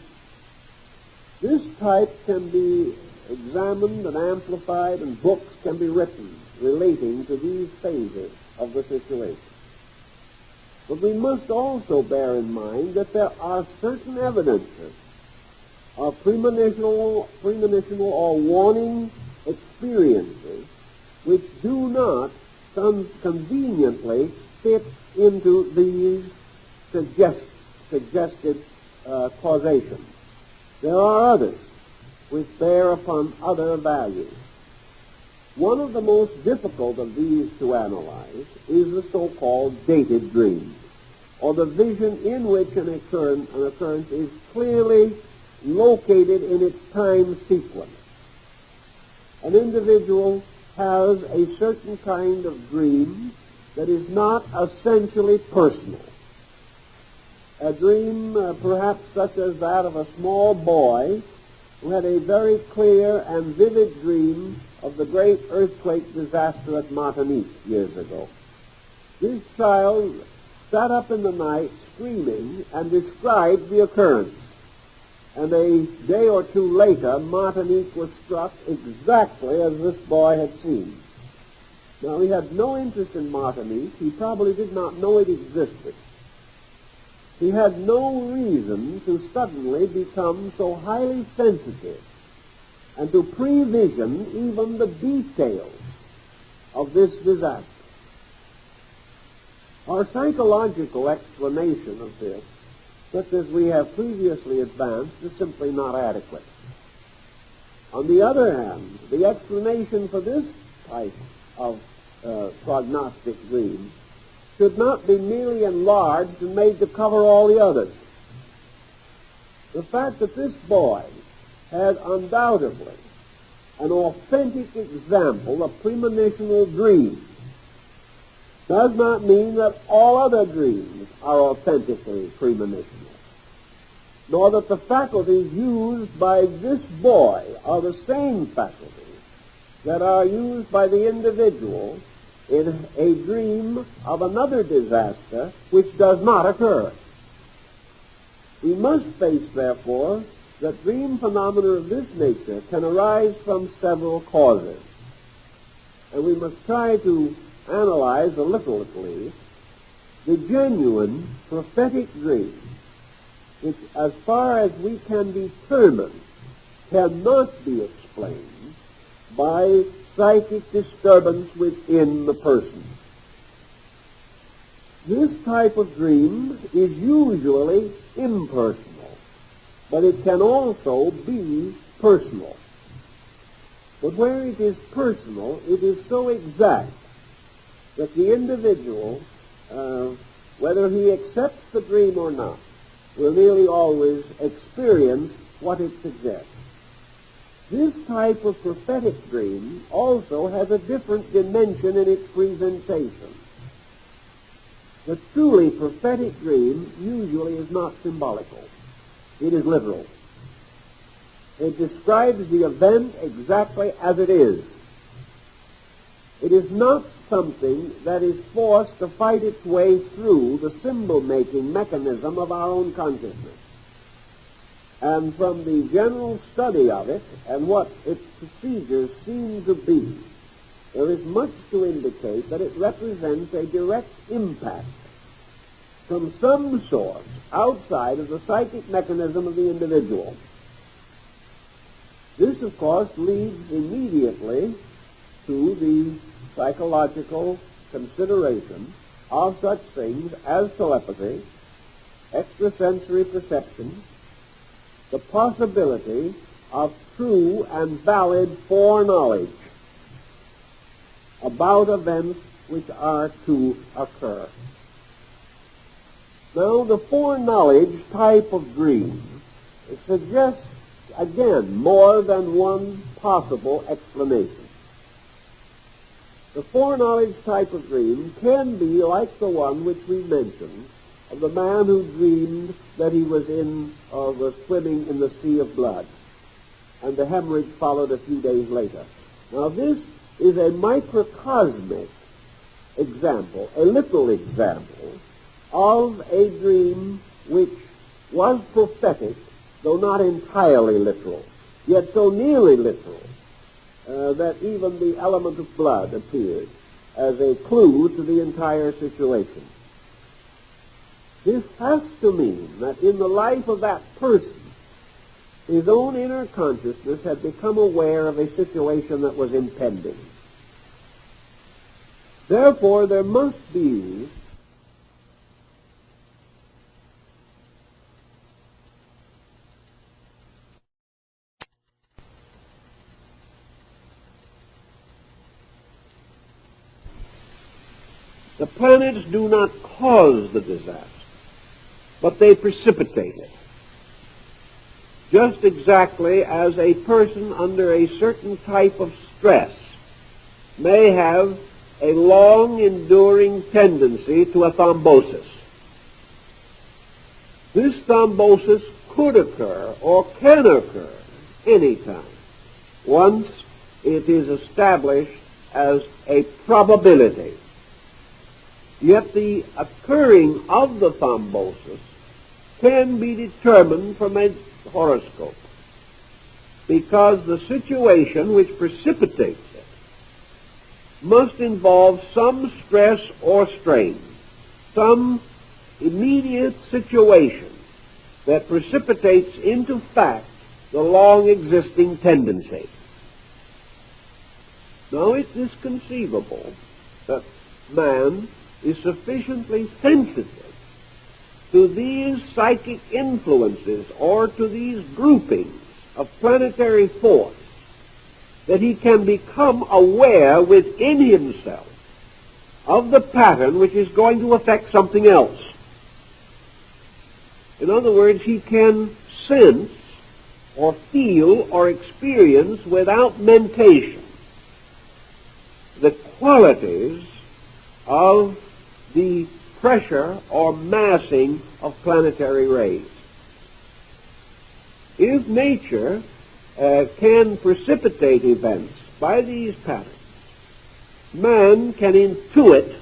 This type can be examined and amplified, and books can be written relating to these phases of the situation. But we must also bear in mind that there are certain evidences of premonitional or warning experiences which do not conveniently fit into these suggested causations. There are others which bear upon other values. One of the most difficult of these to analyze is the so-called dated dream, or the vision in which an occurrence is clearly located in its time sequence. An individual has a certain kind of dream that is not essentially personal. A dream perhaps such as that of a small boy who had a very clear and vivid dream of the great earthquake disaster at Martinique years ago. This child sat up in the night screaming and described the occurrence. And a day or two later, Martinique was struck exactly as this boy had seen. Now, he had no interest in Martinique. He probably did not know it existed. He had no reason to suddenly become so highly sensitive and to prevision even the details of this disaster. Our psychological explanation of this, such as we have previously advanced, is simply not adequate. On the other hand, the explanation for this type of prognostic dream should not be merely enlarged and made to cover all the others. The fact that this boy had undoubtedly an authentic example of premonitional dreams does not mean that all other dreams are authentically premonitional, nor that the faculties used by this boy are the same faculties that are used by the individual in a dream of another disaster which does not occur. We must face, therefore, that dream phenomena of this nature can arise from several causes, and we must try to analyze a little at least the genuine prophetic dream, which, as far as we can determine, cannot be explained by psychic disturbance within the person. This type of dream is usually impersonal, but it can also be personal. But where it is personal, it is so exact that the individual, whether he accepts the dream or not, will nearly always experience what it suggests. This type of prophetic dream also has a different dimension in its presentation. The truly prophetic dream usually is not symbolical. It is literal. It describes the event exactly as it is. It is not something that is forced to fight its way through the symbol-making mechanism of our own consciousness. And from the general study of it and what its procedures seem to be, there is much to indicate that it represents a direct impact from some source outside of the psychic mechanism of the individual. This, of course, leads immediately to the psychological consideration of such things as telepathy, extrasensory perception, the possibility of true and valid foreknowledge about events which are to occur. Now, the foreknowledge type of dream suggests, again, more than one possible explanation. The foreknowledge type of dream can be like the one which we mentioned of the man who dreamed that he was swimming in the sea of blood, and the hemorrhage followed a few days later. Now, this is a microcosmic example, a little example, of a dream which was prophetic, though not entirely literal, yet so nearly literal that even the element of blood appeared as a clue to the entire situation. This has to mean that in the life of that person, his own inner consciousness had become aware of a situation that was impending. Therefore, there must be the planets do not cause the disaster, but they precipitate it. Just exactly as a person under a certain type of stress may have a long enduring tendency to a thrombosis. This thrombosis could occur or can occur anytime once it is established as a probability. Yet the occurring of the thrombosis can be determined from a horoscope, because the situation which precipitates it must involve some stress or strain, some immediate situation that precipitates into fact the long-existing tendency. Now, it is conceivable that man is sufficiently sensitive to these psychic influences or to these groupings of planetary force that he can become aware within himself of the pattern which is going to affect something else. In other words, he can sense or feel or experience without mentation the qualities of the pressure or massing of planetary rays. If nature can precipitate events by these patterns, man can intuit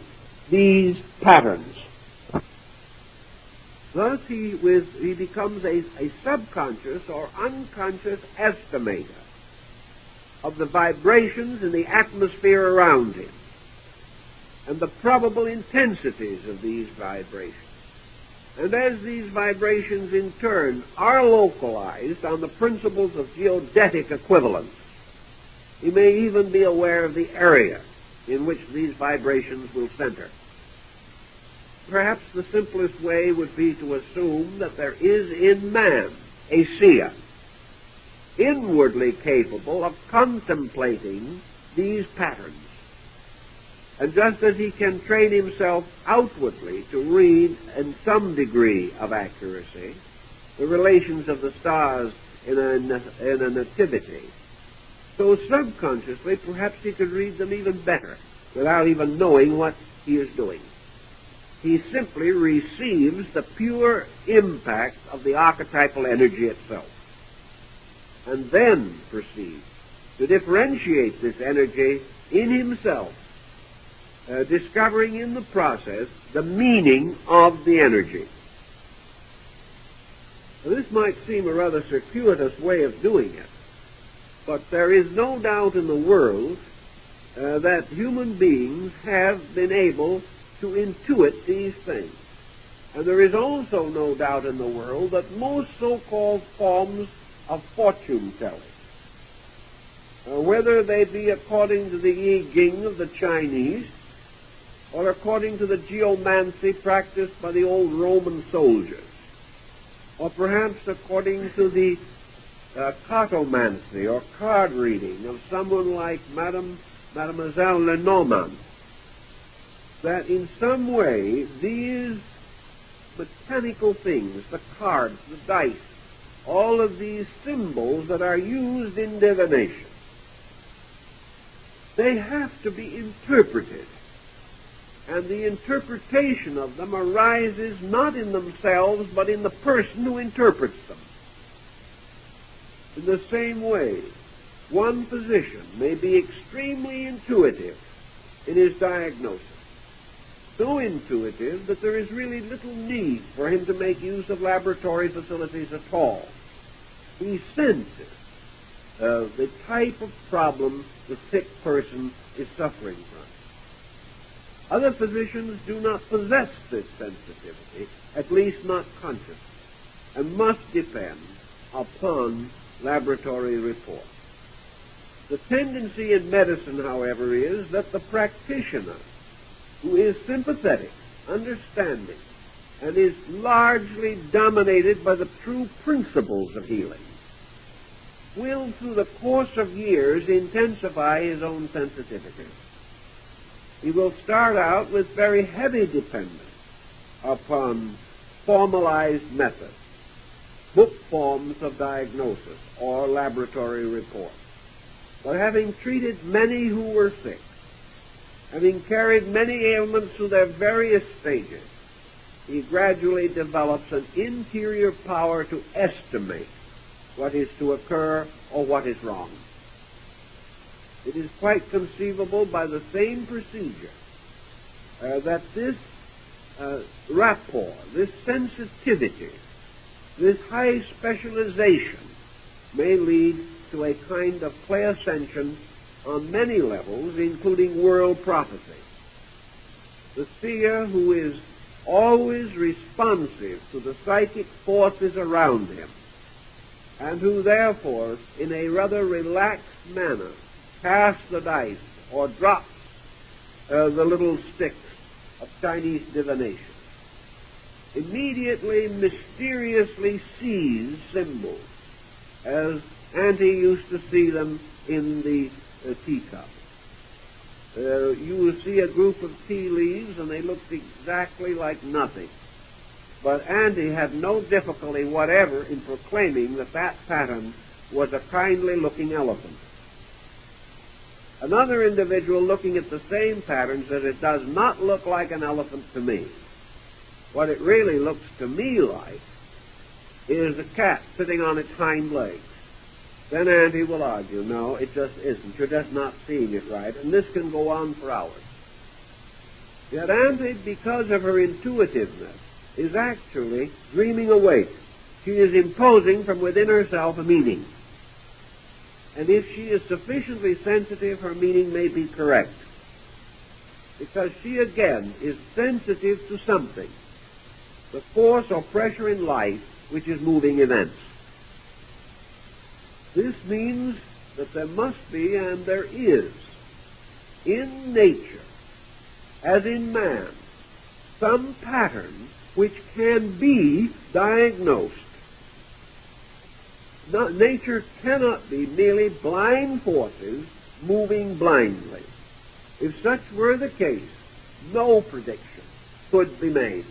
these patterns. Thus he becomes a subconscious or unconscious estimator of the vibrations in the atmosphere around him and the probable intensities of these vibrations. And as these vibrations in turn are localized on the principles of geodetic equivalence, he may even be aware of the area in which these vibrations will center. Perhaps the simplest way would be to assume that there is in man a seer, inwardly capable of contemplating these patterns. And just as he can train himself outwardly to read in some degree of accuracy the relations of the stars in a nativity, so subconsciously perhaps he could read them even better without even knowing what he is doing. He simply receives the pure impact of the archetypal energy itself, and then proceeds to differentiate this energy in himself, discovering in the process the meaning of the energy. Now, this might seem a rather circuitous way of doing it, but there is no doubt in the world that human beings have been able to intuit these things. And there is also no doubt in the world that most so-called forms of fortune-telling, whether they be according to the I Ching of the Chinese or according to the geomancy practiced by the old Roman soldiers, or perhaps according to the cartomancy or card reading of someone like Mademoiselle Lenormand, that in some way these mechanical things, the cards, the dice, all of these symbols that are used in divination, they have to be interpreted. And the interpretation of them arises not in themselves, but in the person who interprets them. In the same way, one physician may be extremely intuitive in his diagnosis, so intuitive that there is really little need for him to make use of laboratory facilities at all. He senses the type of problem the sick person is suffering from. Other physicians do not possess this sensitivity, at least not consciously, and must depend upon laboratory reports. The tendency in medicine, however, is that the practitioner, who is sympathetic, understanding, and is largely dominated by the true principles of healing, will, through the course of years, intensify his own sensitivity. He will start out with very heavy dependence upon formalized methods, book forms of diagnosis, or laboratory reports. But having treated many who were sick, having carried many ailments through their various stages, he gradually develops an interior power to estimate what is to occur or what is wrong. It is quite conceivable by the same procedure that this rapport, this sensitivity, this high specialization may lead to a kind of clairsentience on many levels, including world prophecy. The seer who is always responsive to the psychic forces around him and who therefore, in a rather relaxed manner, casts the dice or drops the little sticks of Chinese divination, immediately mysteriously sees symbols, as Auntie used to see them in the teacup. You will see a group of tea leaves, and they looked exactly like nothing. But Auntie had no difficulty whatever in proclaiming that that pattern was a kindly-looking elephant. Another individual looking at the same pattern said, "It does not look like an elephant to me. What it really looks to me like is a cat sitting on its hind legs." Then Auntie will argue, "No, it just isn't. You're just not seeing it right." And this can go on for hours. Yet Auntie, because of her intuitiveness, is actually dreaming awake. She is imposing from within herself a meaning. And if she is sufficiently sensitive, her meaning may be correct. Because she, again, is sensitive to something, the force or pressure in life which is moving events. This means that there must be, and there is, in nature, as in man, some pattern which can be diagnosed. Nature cannot be merely blind forces moving blindly. If such were the case, no prediction could be made.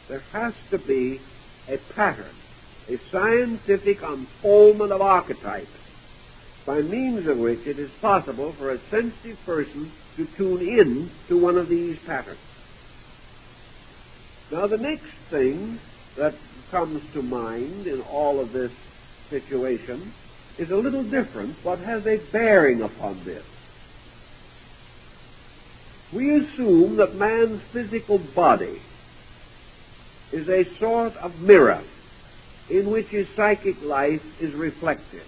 There has to be a pattern, a scientific unfoldment of archetypes, by means of which it is possible for a sensitive person to tune in to one of these patterns. Now, the next thing that comes to mind in all of this situation is a little different, but has a bearing upon this. We assume that man's physical body is a sort of mirror in which his psychic life is reflected,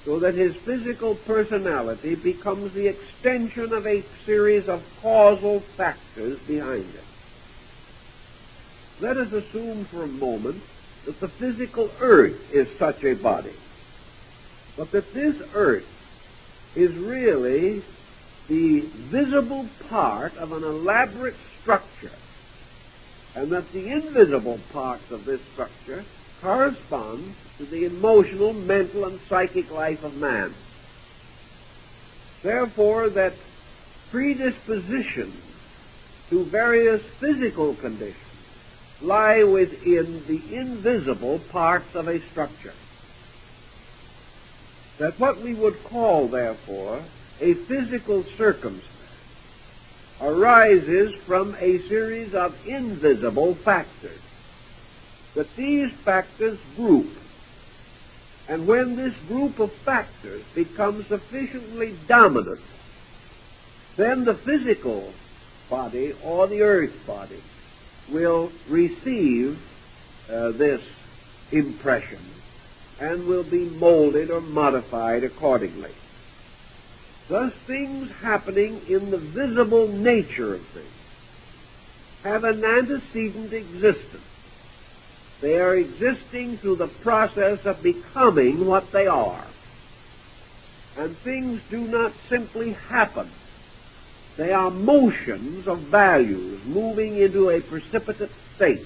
so that his physical personality becomes the extension of a series of causal factors behind it. Let us assume for a moment that the physical earth is such a body, but that this earth is really the visible part of an elaborate structure, and that the invisible parts of this structure correspond to the emotional, mental, and psychic life of man. Therefore, that predispositions to various physical conditions lie within the invisible parts of a structure. That what we would call, therefore, a physical circumstance arises from a series of invisible factors. That these factors group, and when this group of factors becomes sufficiently dominant, then the physical body or the earth body will receive this impression and will be molded or modified accordingly. Thus, things happening in the visible nature of things have an antecedent existence. They are existing through the process of becoming what they are. And things do not simply happen. They are motions of values moving into a precipitate state.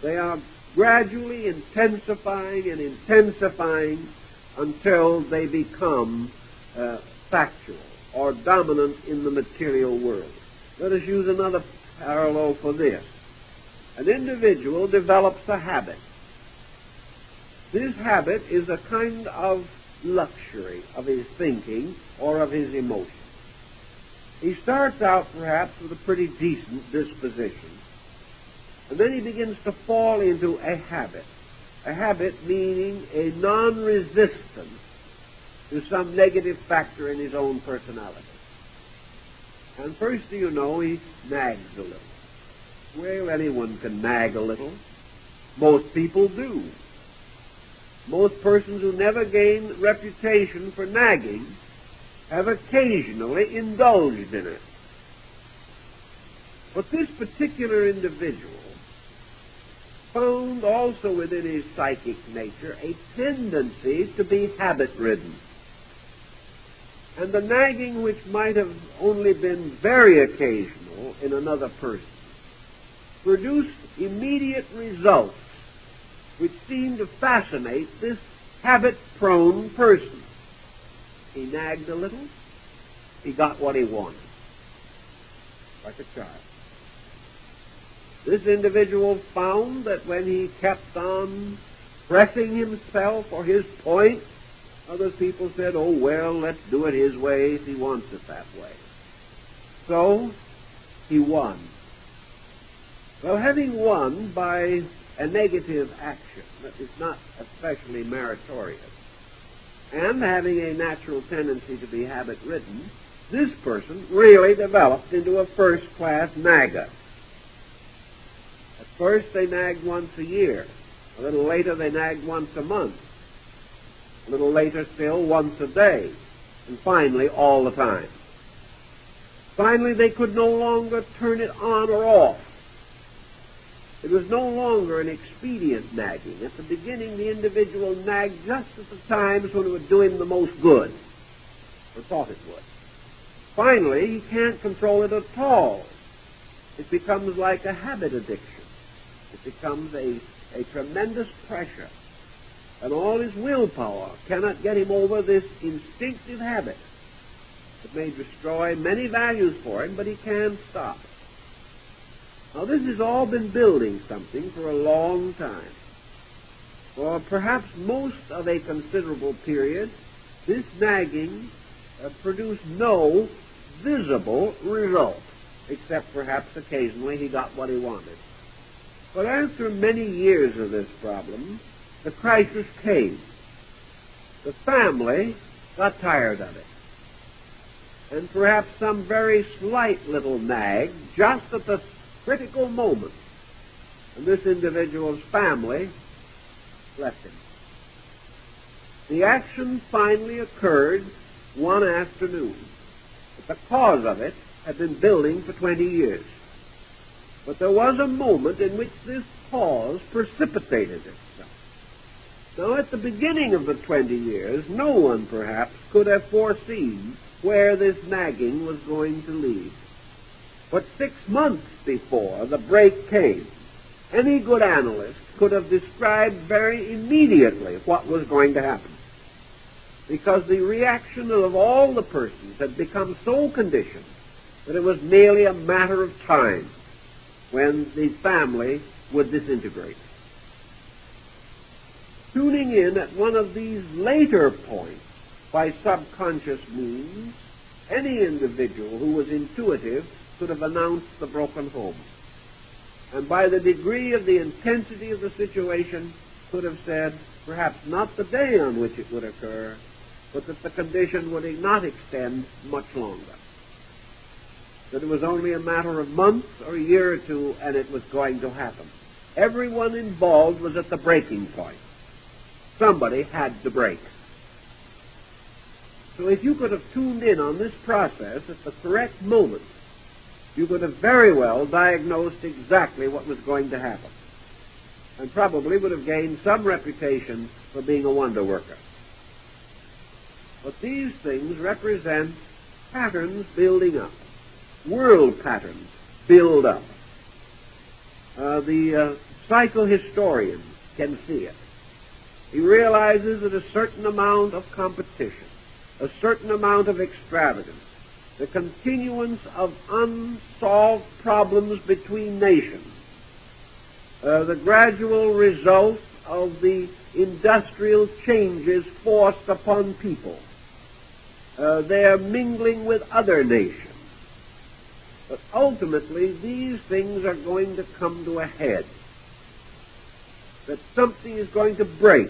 They are gradually intensifying and intensifying until they become factual or dominant in the material world. Let us use another parallel for this. An individual develops a habit. This habit is a kind of luxury of his thinking or of his emotion. He starts out perhaps with a pretty decent disposition, and then he begins to fall into a habit meaning a non-resistance to some negative factor in his own personality. And first, you know, he nags a little. Well, anyone can nag a little. Most people do. Most persons who never gain reputation for nagging have occasionally indulged in it. But this particular individual found also within his psychic nature a tendency to be habit-ridden. And the nagging, which might have only been very occasional in another person, produced immediate results which seemed to fascinate this habit-prone person. He nagged a little, he got what he wanted, like a child. This individual found that when he kept on pressing himself or his point, other people said, oh, well, let's do it his way if he wants it that way. So he won. Well, having won by a negative action that is not especially meritorious, and having a natural tendency to be habit-ridden, this person really developed into a first-class nagger. At first they nagged once a year. A little later they nagged once a month. A little later still once a day. And finally all the time. Finally they could no longer turn it on or off. It was no longer an expedient nagging. At the beginning the individual nagged just at the times when it would do him the most good, or thought it would. Finally he can't control it at all. It becomes like a habit addiction. It becomes a tremendous pressure. And all his willpower cannot get him over this instinctive habit. It may destroy many values for him, but he can't stop. Now this has all been building something for a long time. For perhaps most of a considerable period, this nagging produced no visible result, except perhaps occasionally he got what he wanted. But after many years of this problem, the crisis came. The family got tired of it. And perhaps some very slight little nag just at the critical moment, and this individual's family left him. The action finally occurred one afternoon. But the cause of it had been building for 20 years. But there was a moment in which this cause precipitated itself. Now, at the beginning of the 20 years, no one, perhaps, could have foreseen where this nagging was going to lead. But 6 months before the break came, any good analyst could have described very immediately what was going to happen, because the reaction of all the persons had become so conditioned that it was merely a matter of time when the family would disintegrate. Tuning in at one of these later points by subconscious means, any individual who was intuitive could have announced the broken home. And by the degree of the intensity of the situation, could have said, perhaps not the day on which it would occur, but that the condition would not extend much longer. That it was only a matter of months or a year or two, and it was going to happen. Everyone involved was at the breaking point. Somebody had to break. So if you could have tuned in on this process at the correct moment, you could have very well diagnosed exactly what was going to happen, and probably would have gained some reputation for being a wonder worker. But these things represent patterns building up. World patterns build up. The psychohistorian can see it. He realizes that a certain amount of competition, a certain amount of extravagance, the continuance of unsolved problems between nations, the gradual result of the industrial changes forced upon people, their mingling with other nations. But ultimately, these things are going to come to a head. That something is going to break,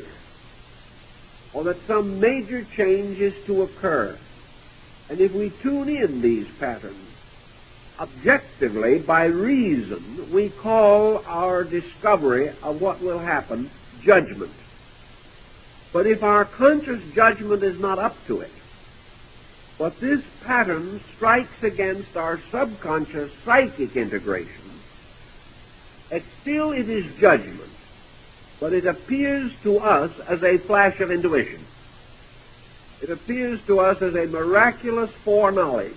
or that some major change is to occur. And if we tune in these patterns, objectively, by reason, we call our discovery of what will happen judgment. But if our conscious judgment is not up to it, but this pattern strikes against our subconscious psychic integration, still it is judgment. but it appears to us as a flash of intuition. It appears to us as a miraculous foreknowledge.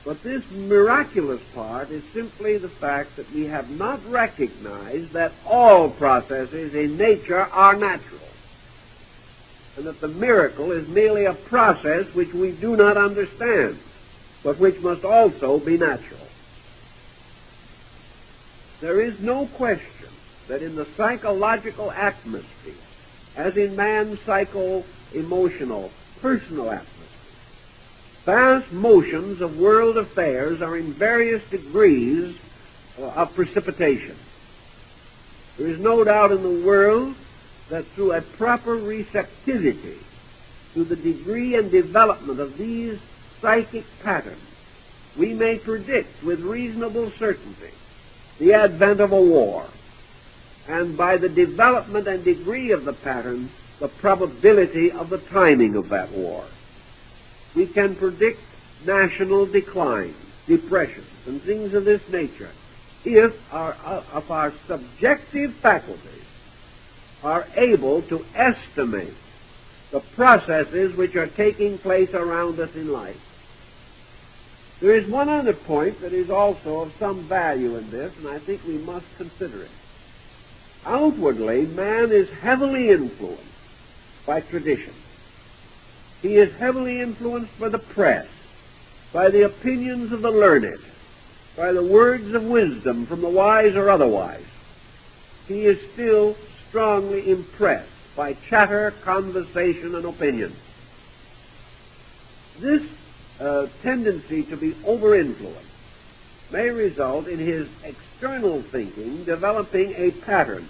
But this miraculous part is simply the fact that we have not recognized that all processes in nature are natural, and that the miracle is merely a process which we do not understand, but which must also be natural. There is no question that in the psychological atmosphere, as in man's psycho-emotional, personal atmosphere, vast motions of world affairs are in various degrees of precipitation. There is no doubt in the world that through a proper receptivity to the degree and development of these psychic patterns, we may predict with reasonable certainty the advent of a war, and by the development and degree of the pattern, the probability of the timing of that war. We can predict national decline, depressions, and things of this nature if our subjective faculties are able to estimate the processes which are taking place around us in life. There is one other point that is also of some value in this, and I think we must consider it. Outwardly, man is heavily influenced by tradition. He is heavily influenced by the press, by the opinions of the learned, by the words of wisdom from the wise or otherwise. He is still strongly impressed by chatter, conversation, and opinion. This tendency to be over-influenced may result in his external thinking developing a pattern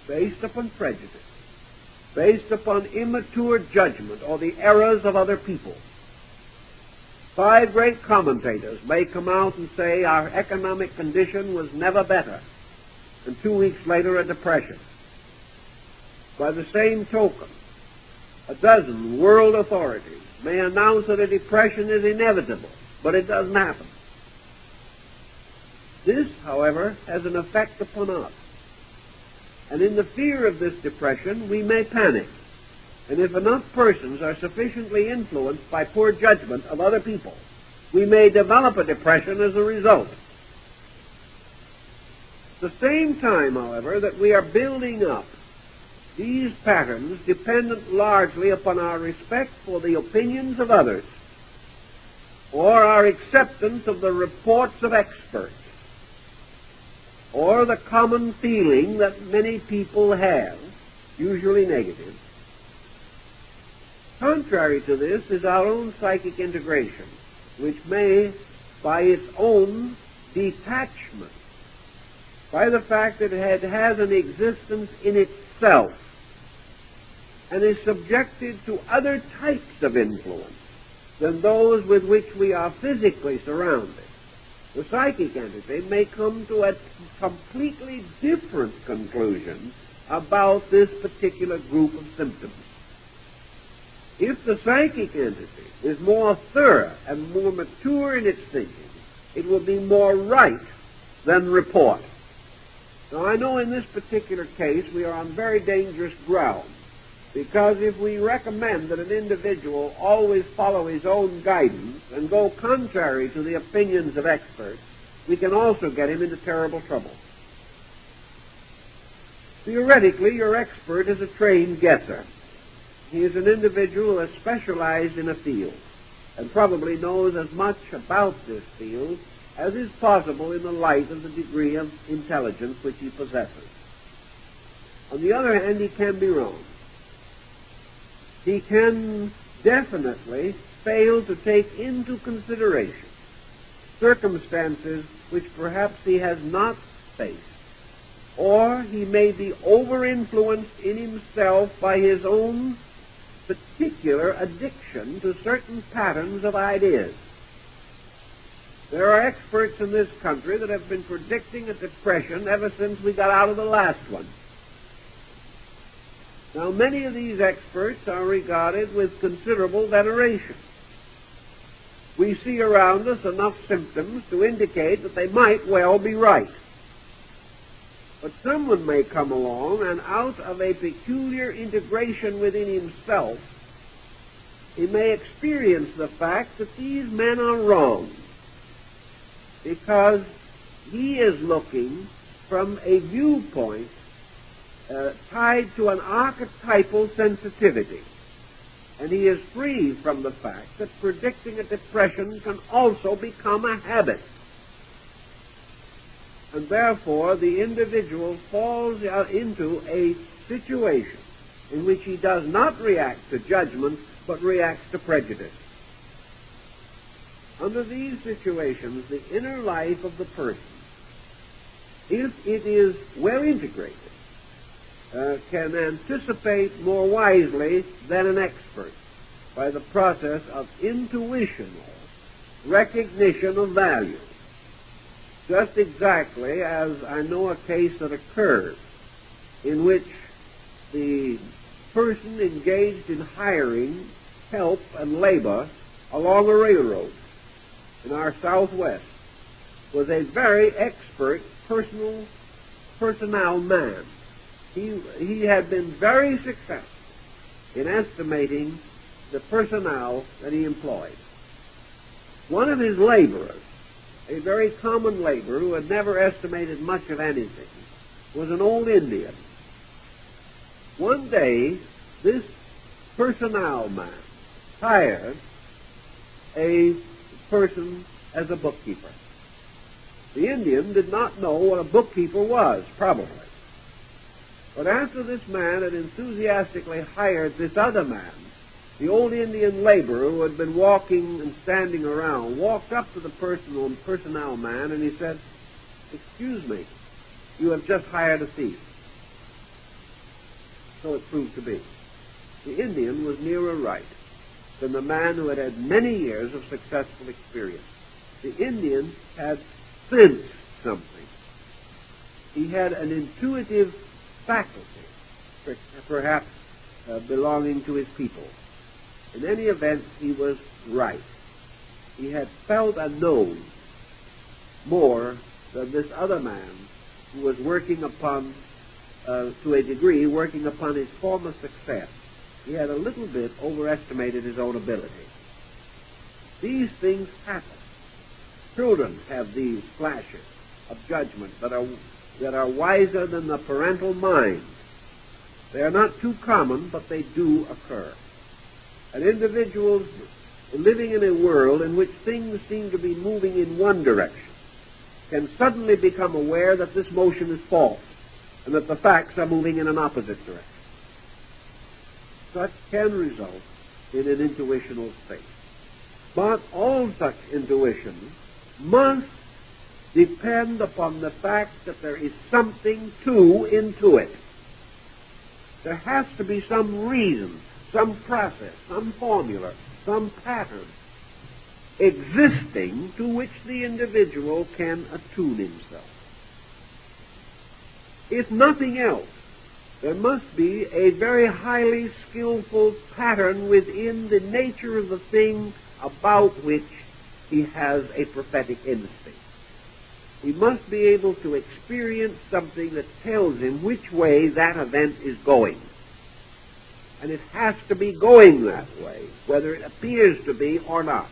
based upon prejudice, based upon immature judgment or the errors of other people. 5 great commentators may come out and say our economic condition was never better, and 2 weeks later a depression. By the same token, a dozen world authorities may announce that a depression is inevitable, but it doesn't happen. This, however, has an effect upon us. And in the fear of this depression, we may panic. And if enough persons are sufficiently influenced by poor judgment of other people, we may develop a depression as a result. At the same time, however, that we are building up these patterns dependent largely upon our respect for the opinions of others or our acceptance of the reports of experts, or the common feeling that many people have, usually negative. Contrary to this is our own psychic integration, which may, by its own detachment, by the fact that it has an existence in itself, and is subjected to other types of influence than those with which we are physically surrounded, the psychic entity may come to a completely different conclusion about this particular group of symptoms. If the psychic entity is more thorough and more mature in its thinking, it will be more right than report. Now, I know in this particular case we are on very dangerous ground, because if we recommend that an individual always follow his own guidance and go contrary to the opinions of experts, we can also get him into terrible trouble. Theoretically, your expert is a trained guesser. He is an individual who has specialized in a field and probably knows as much about this field as is possible in the light of the degree of intelligence which he possesses. On the other hand, he can be wrong. He can definitely fail to take into consideration circumstances which perhaps he has not faced, or he may be over-influenced in himself by his own particular addiction to certain patterns of ideas. There are experts in this country that have been predicting a depression ever since we got out of the last one. Now, many of these experts are regarded with considerable veneration. We see around us enough symptoms to indicate that they might well be right. But someone may come along and out of a peculiar integration within himself, he may experience the fact that these men are wrong because he is looking from a viewpoint tied to an archetypal sensitivity. And he is free from the fact that predicting a depression can also become a habit. And therefore, the individual falls into a situation in which he does not react to judgment, but reacts to prejudice. Under these situations, the inner life of the person, if it is well integrated, can anticipate more wisely than an expert by the process of intuitional recognition of value. Just exactly as I know a case that occurred in which the person engaged in hiring help and labor along a railroad in our Southwest was a very expert personnel man. He had been very successful in estimating the personnel that he employed. One of his laborers, a very common laborer who had never estimated much of anything, was an old Indian. One day, this personnel man hired a person as a bookkeeper. The Indian did not know what a bookkeeper was, probably. But after this man had enthusiastically hired this other man, the old Indian laborer who had been walking and standing around walked up to the personnel man and he said, "Excuse me, you have just hired a thief." So it proved to be. The Indian was nearer right than the man who had had many years of successful experience. The Indian had sensed something. He had an intuitive faculty, perhaps belonging to his people. In any event, he was right. He had felt and known more than this other man who was working upon, to a degree, working upon his former success. He had a little bit overestimated his own ability. These things happen. Children have these flashes of judgment that are wiser than the parental mind. They are not too common, but they do occur. And individuals living in a world in which things seem to be moving in one direction can suddenly become aware that this motion is false and that the facts are moving in an opposite direction. Such can result in an intuitional state. But all such intuitions must depend upon the fact that there is something to intuit. There has to be some reason, some process, some formula, some pattern existing to which the individual can attune himself. If nothing else, there must be a very highly skillful pattern within the nature of the thing about which he has a prophetic instinct. He must be able to experience something that tells him which way that event is going. And it has to be going that way, whether it appears to be or not.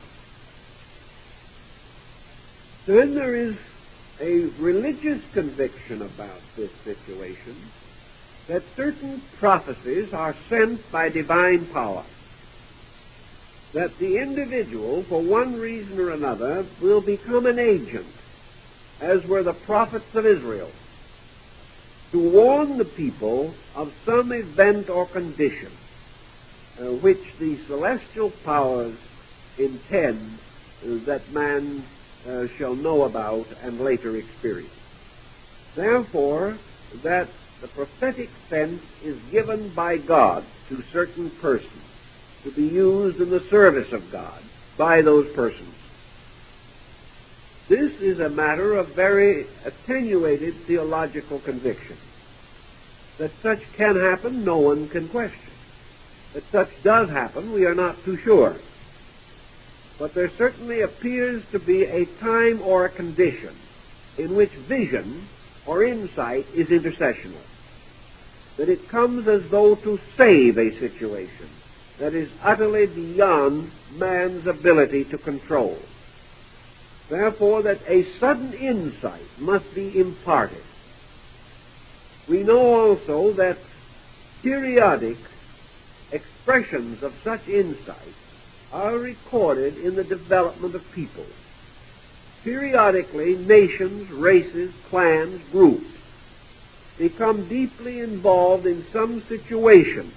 Then there is a religious conviction about this situation that certain prophecies are sent by divine power, that the individual, for one reason or another, will become an agent, as were the prophets of Israel, to warn the people of some event or condition which the celestial powers intend that man shall know about and later experience. Therefore, that the prophetic sense is given by God to certain persons to be used in the service of God by those persons. This is a matter of very attenuated theological conviction. That such can happen, no one can question. That such does happen, we are not too sure. But there certainly appears to be a time or a condition in which vision or insight is intercessional, that it comes as though to save a situation that is utterly beyond man's ability to control. Therefore, that a sudden insight must be imparted. We know also that periodic expressions of such insight are recorded in the development of people. Periodically, nations, races, clans, groups become deeply involved in some situation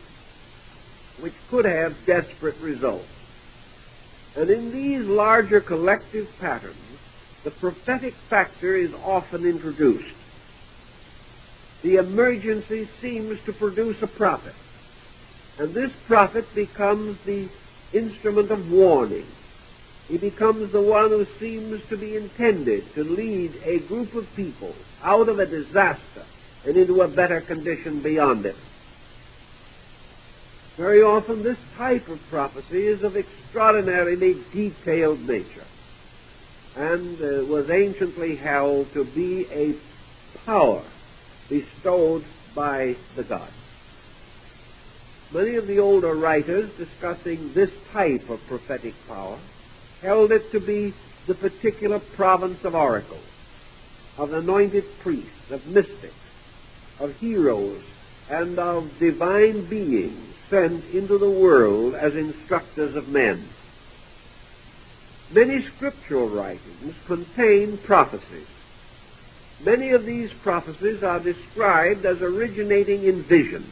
which could have desperate results. And in these larger collective patterns, the prophetic factor is often introduced. The emergency seems to produce a prophet, and this prophet becomes the instrument of warning. He becomes the one who seems to be intended to lead a group of people out of a disaster and into a better condition beyond it. Very often this type of prophecy is of extraordinarily detailed nature and was anciently held to be a power bestowed by the gods. Many of the older writers discussing this type of prophetic power held it to be the particular province of oracles, of anointed priests, of mystics, of heroes, and of divine beings sent into the world as instructors of men. Many scriptural writings contain prophecies. Many of these prophecies are described as originating in visions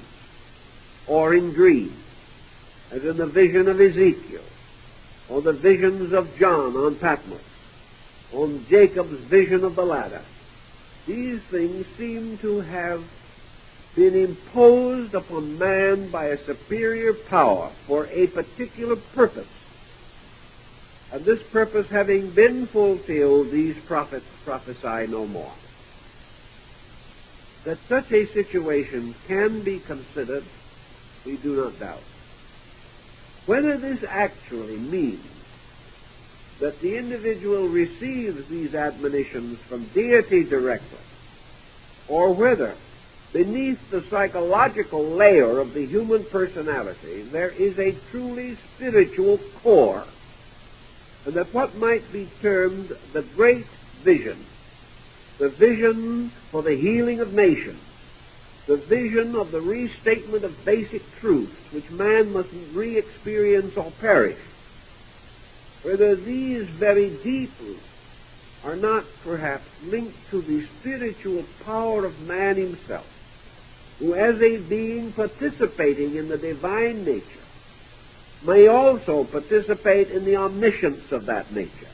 or in dreams, as in the vision of Ezekiel, or the visions of John on Patmos, on Jacob's vision of the ladder. These things seem to have been imposed upon man by a superior power for a particular purpose. And this purpose having been fulfilled, these prophets prophesy no more. That such a situation can be considered, we do not doubt. Whether this actually means that the individual receives these admonitions from deity directly, or whether beneath the psychological layer of the human personality there is a truly spiritual core, and that what might be termed the great vision, the vision for the healing of nations, the vision of the restatement of basic truths which man must re-experience or perish, whether these very deeply are not perhaps linked to the spiritual power of man himself, who as a being participating in the divine nature may also participate in the omniscience of that nature,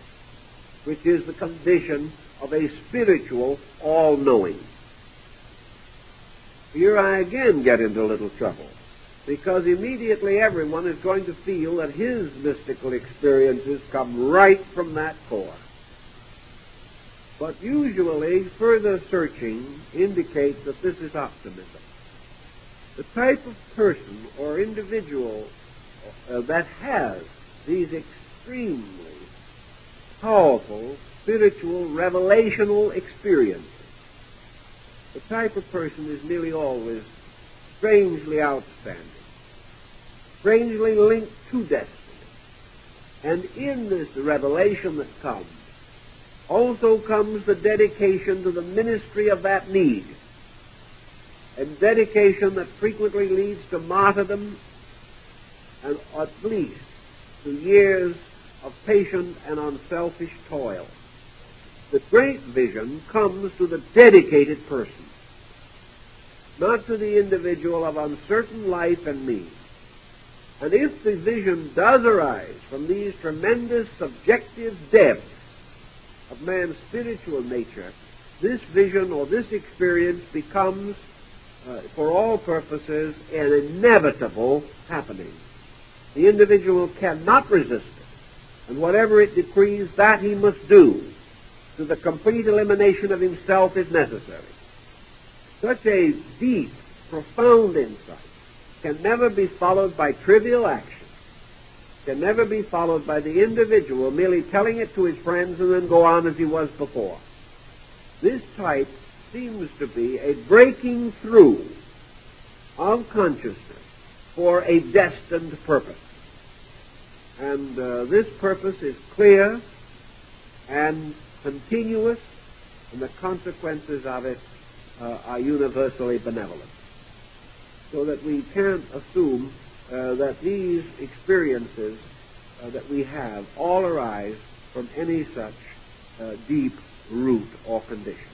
which is the condition of a spiritual all-knowing. Here I again get into a little trouble, because immediately everyone is going to feel that his mystical experiences come right from that core. But usually further searching indicates that this is optimism. The type of person or individual that has these extremely powerful spiritual revelational experiences, the type of person is nearly always strangely outstanding, strangely linked to destiny. And in this revelation that comes, also comes the dedication to the ministry of that need, a dedication that frequently leads to martyrdom and at least to years of patient and unselfish toil. The great vision comes to the dedicated person, not to the individual of uncertain life and means. And if the vision does arise from these tremendous subjective depths of man's spiritual nature, this vision or this experience becomes, for all purposes, an inevitable happening. The individual cannot resist it, and whatever it decrees, that he must do, to the complete elimination of himself if necessary. Such a deep, profound insight can never be followed by trivial action, can never be followed by the individual merely telling it to his friends and then go on as he was before. This type seems to be a breaking through of consciousness for a destined purpose. And this purpose is clear and continuous, and the consequences of it are universally benevolent. So that we can't assume that these experiences that we have all arise from any such deep root or condition.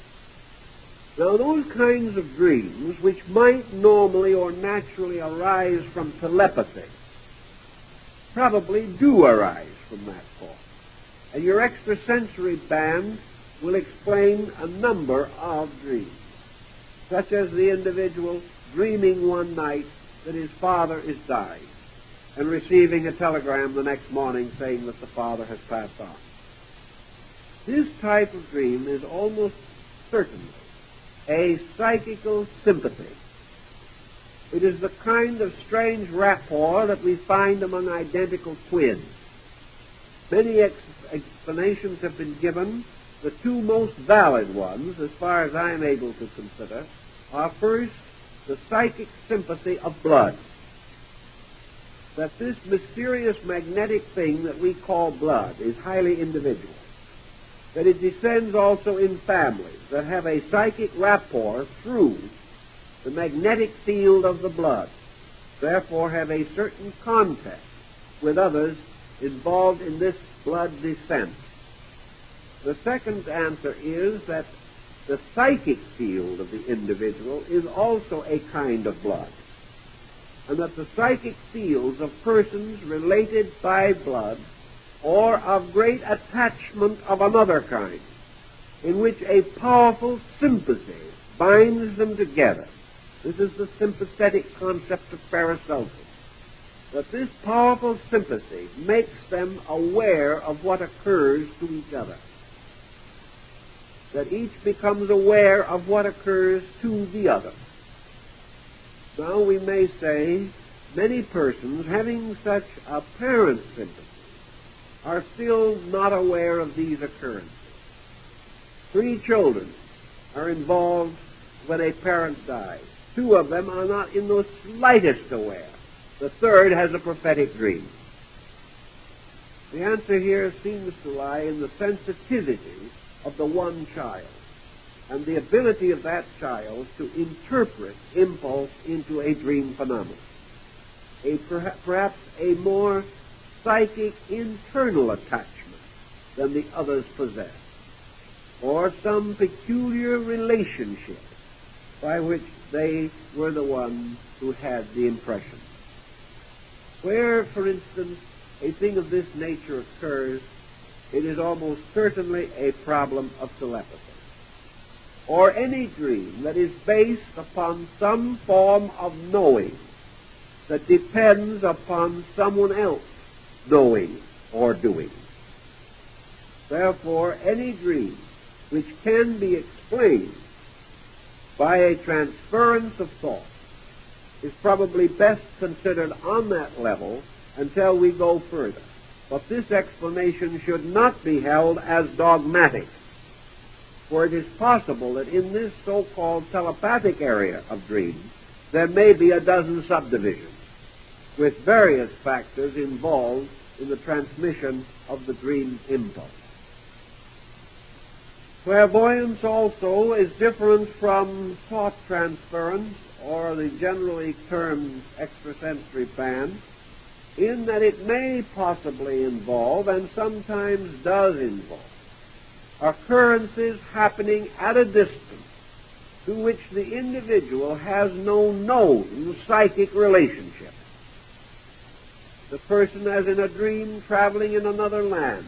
Now, those kinds of dreams which might normally or naturally arise from telepathy probably do arise from that cause. And your extrasensory band will explain a number of dreams, such as the individual dreaming one night that his father is dying and receiving a telegram the next morning saying that the father has passed on. This type of dream is almost certainly a psychical sympathy. It is the kind of strange rapport that we find among identical twins. Many explanations have been given. The two most valid ones, as far as I am able to consider, are first, the psychic sympathy of blood. That this mysterious magnetic thing that we call blood is highly individual. That it descends also in families that have a psychic rapport through the magnetic field of the blood, therefore have a certain contact with others involved in this blood descent. The second answer is that the psychic field of the individual is also a kind of blood, and that the psychic fields of persons related by blood or of great attachment of another kind, in which a powerful sympathy binds them together. This is the sympathetic concept of Paracelsus, that this powerful sympathy makes them aware of what occurs to each other, that each becomes aware of what occurs to the other. Now we may say many persons having such apparent sympathy are still not aware of these occurrences. 3 children are involved when a parent dies. 2 of them are not in the slightest aware. The third has a prophetic dream. The answer here seems to lie in the sensitivity of the one child and the ability of that child to interpret impulse into a dream phenomenon, perhaps a more psychic internal attachment than the others possess, or some peculiar relationship by which they were the ones who had the impression. Where, for instance, a thing of this nature occurs, it is almost certainly a problem of telepathy, or any dream that is based upon some form of knowing that depends upon someone else knowing or doing. Therefore, any dream which can be explained by a transference of thought is probably best considered on that level until we go further. But this explanation should not be held as dogmatic, for it is possible that in this so-called telepathic area of dreams there may be a dozen subdivisions with various factors involved in the transmission of the dream impulse. Clairvoyance also is different from thought transference, or the generally termed extrasensory band, in that it may possibly involve, and sometimes does involve, occurrences happening at a distance to which the individual has no known psychic relationship. The person, as in a dream traveling in another land,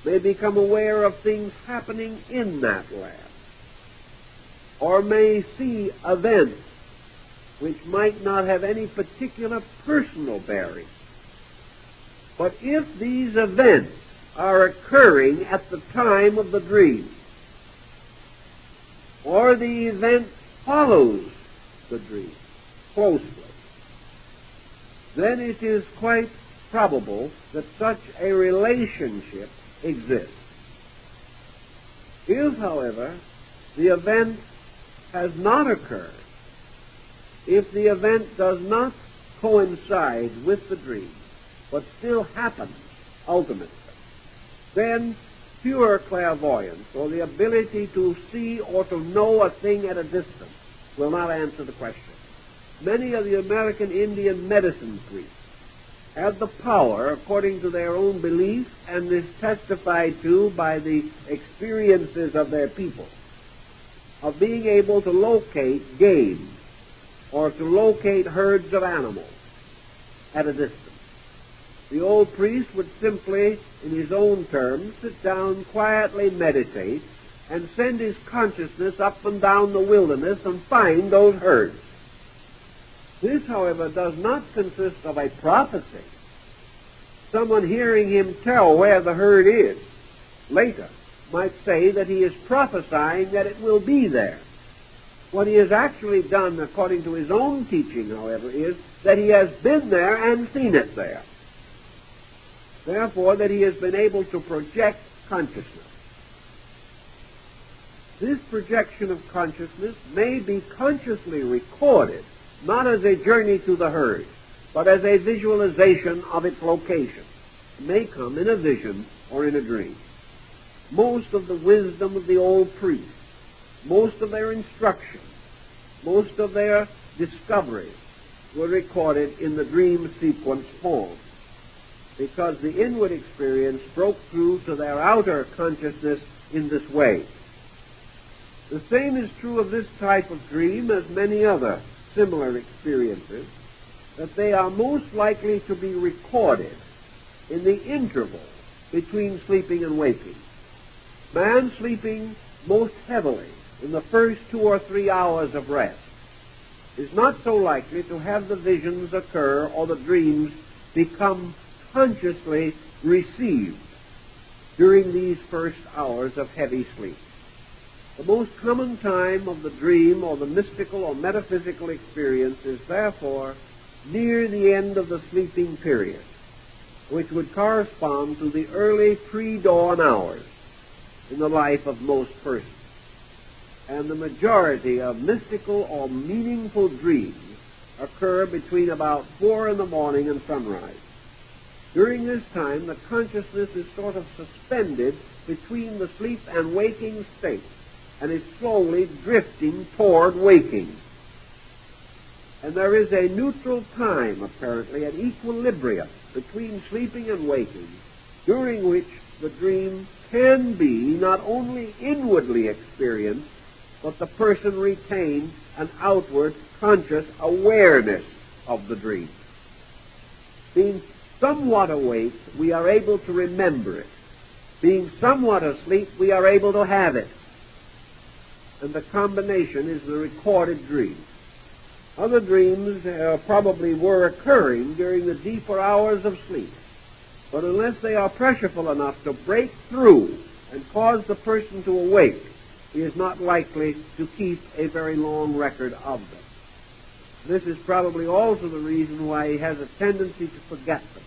may become aware of things happening in that land, or may see events which might not have any particular personal bearing. But if these events are occurring at the time of the dream, or the event follows the dream closely, then it is quite probable that such a relationship exists. If, however, the event has not occurred, if the event does not coincide with the dream, but still happens ultimately, then pure clairvoyance, or the ability to see or to know a thing at a distance, will not answer the question. Many of the American Indian medicine priests have the power, according to their own belief, and is testified to by the experiences of their people, of being able to locate game or to locate herds of animals at a distance. The old priest would simply, in his own terms, sit down, quietly meditate, and send his consciousness up and down the wilderness and find those herds. This, however, does not consist of a prophecy. Someone hearing him tell where the herd is later might say that he is prophesying that it will be there. What he has actually done, according to his own teaching, however, is that he has been there and seen it there. Therefore, that he has been able to project consciousness. This projection of consciousness may be consciously recorded, not as a journey to the herd, but as a visualization of its location. It may come in a vision or in a dream. Most of the wisdom of the old priests, most of their instruction, most of their discoveries were recorded in the dream sequence form, because the inward experience broke through to their outer consciousness in this way. The same is true of this type of dream as many other similar experiences, that they are most likely to be recorded in the interval between sleeping and waking. Man sleeping most heavily in the first 2 or 3 hours of rest is not so likely to have the visions occur or the dreams become consciously received during these first hours of heavy sleep. The most common time of the dream or the mystical or metaphysical experience is therefore near the end of the sleeping period, which would correspond to the early pre-dawn hours in the life of most persons. And the majority of mystical or meaningful dreams occur between about 4 in the morning and sunrise. During this time, the consciousness is sort of suspended between the sleep and waking states, and is slowly drifting toward waking. And there is a neutral time, apparently, an equilibrium between sleeping and waking, during which the dream can be not only inwardly experienced, but the person retains an outward conscious awareness of the dream. Being somewhat awake, we are able to remember it. Being somewhat asleep, we are able to have it. And the combination is the recorded dream. Other dreams probably were occurring during the deeper hours of sleep, but unless they are pressureful enough to break through and cause the person to awake, he is not likely to keep a very long record of them. This is probably also the reason why he has a tendency to forget them,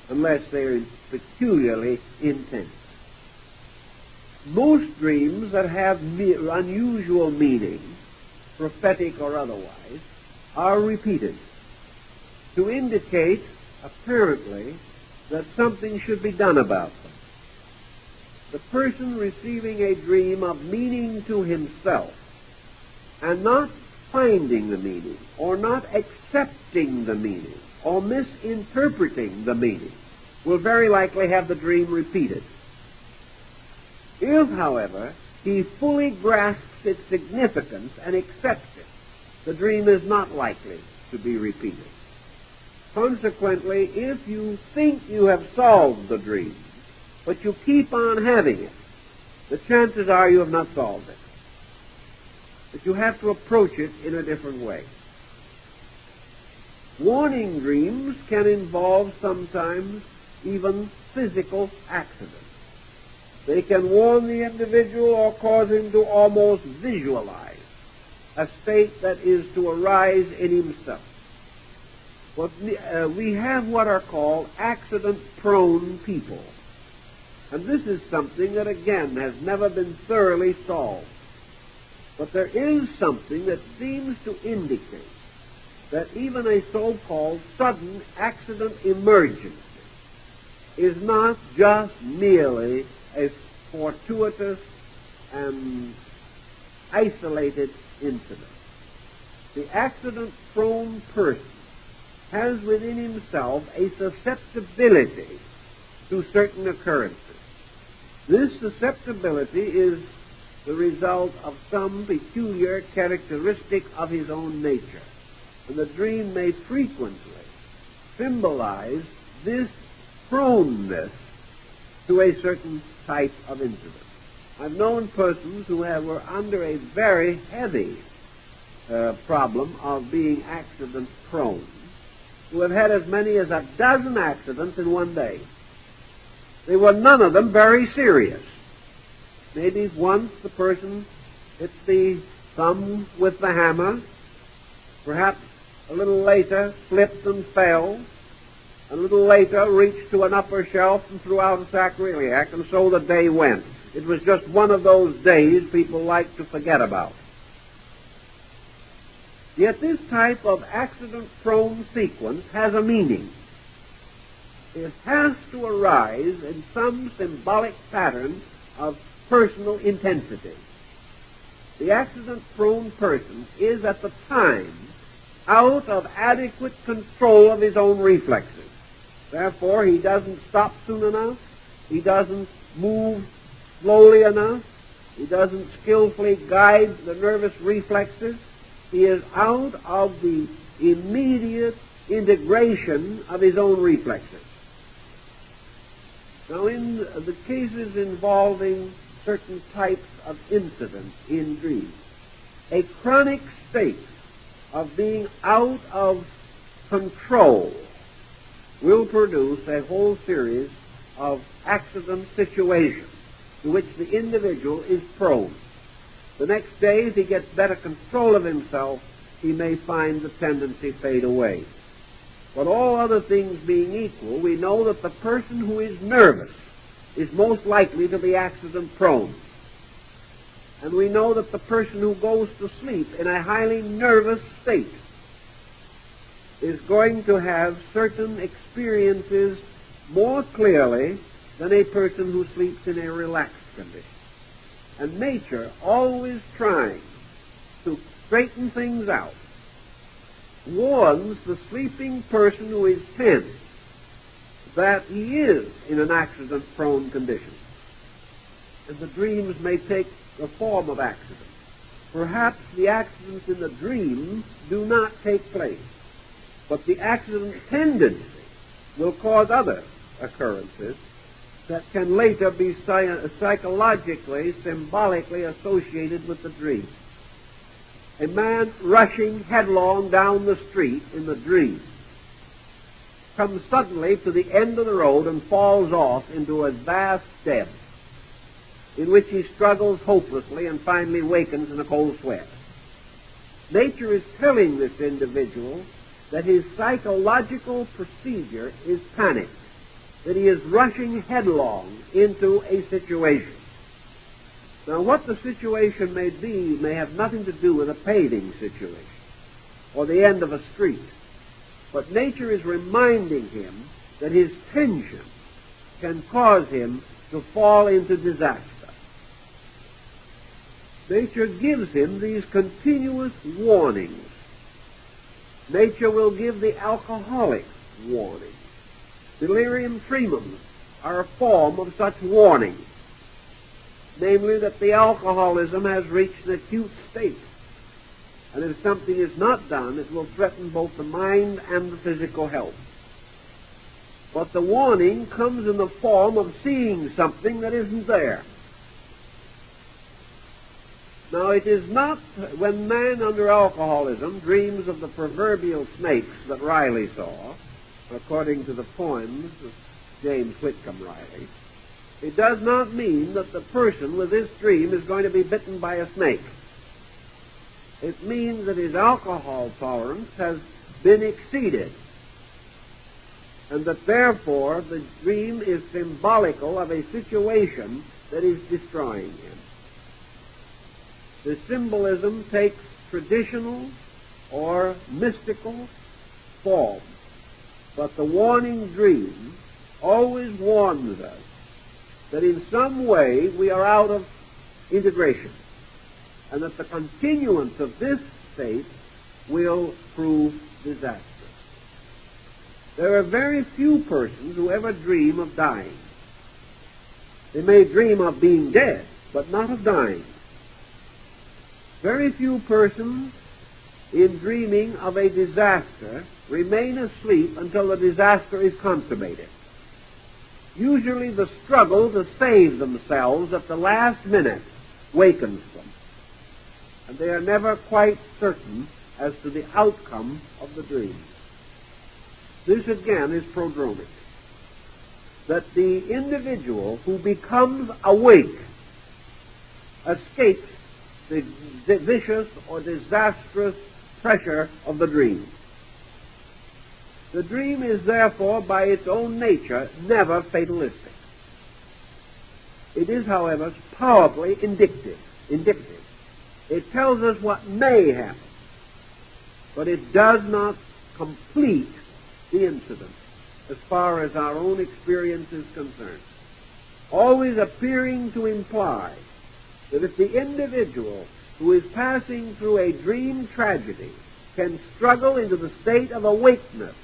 unless they are peculiarly intense. Most dreams that have unusual meaning, prophetic or otherwise, are repeated to indicate, apparently, that something should be done about them. The person receiving a dream of meaning to himself and not finding the meaning, or not accepting the meaning, or misinterpreting the meaning, will very likely have the dream repeated. If, however, he fully grasps its significance and accepts it, the dream is not likely to be repeated. Consequently, if you think you have solved the dream, but you keep on having it, the chances are you have not solved it. But you have to approach it in a different way. Warning dreams can involve sometimes even physical accidents. They can warn the individual or cause him to almost visualize a state that is to arise in himself. But we have what are called accident-prone people. And this is something that, again, has never been thoroughly solved. But there is something that seems to indicate that even a so-called sudden accident emergency is not just merely a fortuitous and isolated incident. The accident-prone person has within himself a susceptibility to certain occurrences. This susceptibility is the result of some peculiar characteristic of his own nature, and the dream may frequently symbolize this proneness to a certain type of incident. I've known persons who were under a very heavy problem of being accident-prone, who have had as many as a dozen accidents in one day. They were none of them very serious. Maybe once the person hit the thumb with the hammer, perhaps a little later slipped and fell, a little later reached to an upper shelf and threw out a sacroiliac, and so the day went. It was just one of those days people like to forget about. Yet this type of accident-prone sequence has a meaning. It has to arise in some symbolic pattern of personal intensity. The accident-prone person is at the time out of adequate control of his own reflexes. Therefore, he doesn't stop soon enough. He doesn't move slowly enough. He doesn't skillfully guide the nervous reflexes. He is out of the immediate integration of his own reflexes. Now, in the cases involving certain types of incidents in dreams, a chronic state of being out of control will produce a whole series of accident situations to which the individual is prone. The next day, if he gets better control of himself, he may find the tendency fade away. But all other things being equal, we know that the person who is nervous is most likely to be accident-prone. And we know that the person who goes to sleep in a highly nervous state is going to have certain experiences more clearly than a person who sleeps in a relaxed condition. And nature, always trying to straighten things out, warns the sleeping person who is tense that he is in an accident-prone condition. And the dreams may take the form of accidents. Perhaps the accidents in the dream do not take place, but the accident tendency will cause other occurrences that can later be psychologically, symbolically associated with the dream. A man rushing headlong down the street in the dream comes suddenly to the end of the road and falls off into a vast depth in which he struggles hopelessly and finally wakens in a cold sweat. Nature is telling this individual that his psychological procedure is panic, that he is rushing headlong into a situation. Now, what the situation may be may have nothing to do with a paving situation or the end of a street. But nature is reminding him that his tension can cause him to fall into disaster. Nature gives him these continuous warnings. Nature will give the alcoholic warnings. Delirium tremens are a form of such warning, namely that the alcoholism has reached an acute state, and if something is not done, it will threaten both the mind and the physical health. But the warning comes in the form of seeing something that isn't there. Now, it is not when man under alcoholism dreams of the proverbial snakes that Riley saw, according to the poems of James Whitcomb Riley, it does not mean that the person with this dream is going to be bitten by a snake. It means that his alcohol tolerance has been exceeded, and that therefore the dream is symbolical of a situation that is destroying him. The symbolism takes traditional or mystical form, but the warning dream always warns us that in some way we are out of integration, and that the continuance of this state will prove disastrous. There are very few persons who ever dream of dying. They may dream of being dead, but not of dying. Very few persons in dreaming of a disaster remain asleep until the disaster is consummated. Usually the struggle to save themselves at the last minute wakens them, and they are never quite certain as to the outcome of the dream. This again is prodromic, that the individual who becomes awake escapes the vicious or disastrous pressure of the dream. The dream is therefore, by its own nature, never fatalistic. It is, however, powerfully indicative. It tells us what may happen, but it does not complete the incident as far as our own experience is concerned, always appearing to imply that if the individual who is passing through a dream tragedy can struggle into the state of awakeness,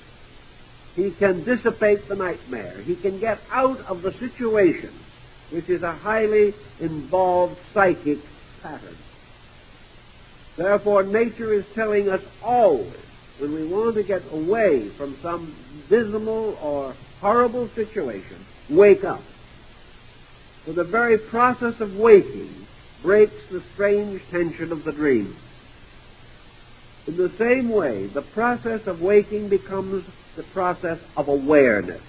he can dissipate the nightmare. He can get out of the situation, which is a highly involved psychic pattern. Therefore, nature is telling us always, when we want to get away from some dismal or horrible situation, wake up. For the very process of waking breaks the strange tension of the dream. In the same way, the process of waking becomes the process of awareness,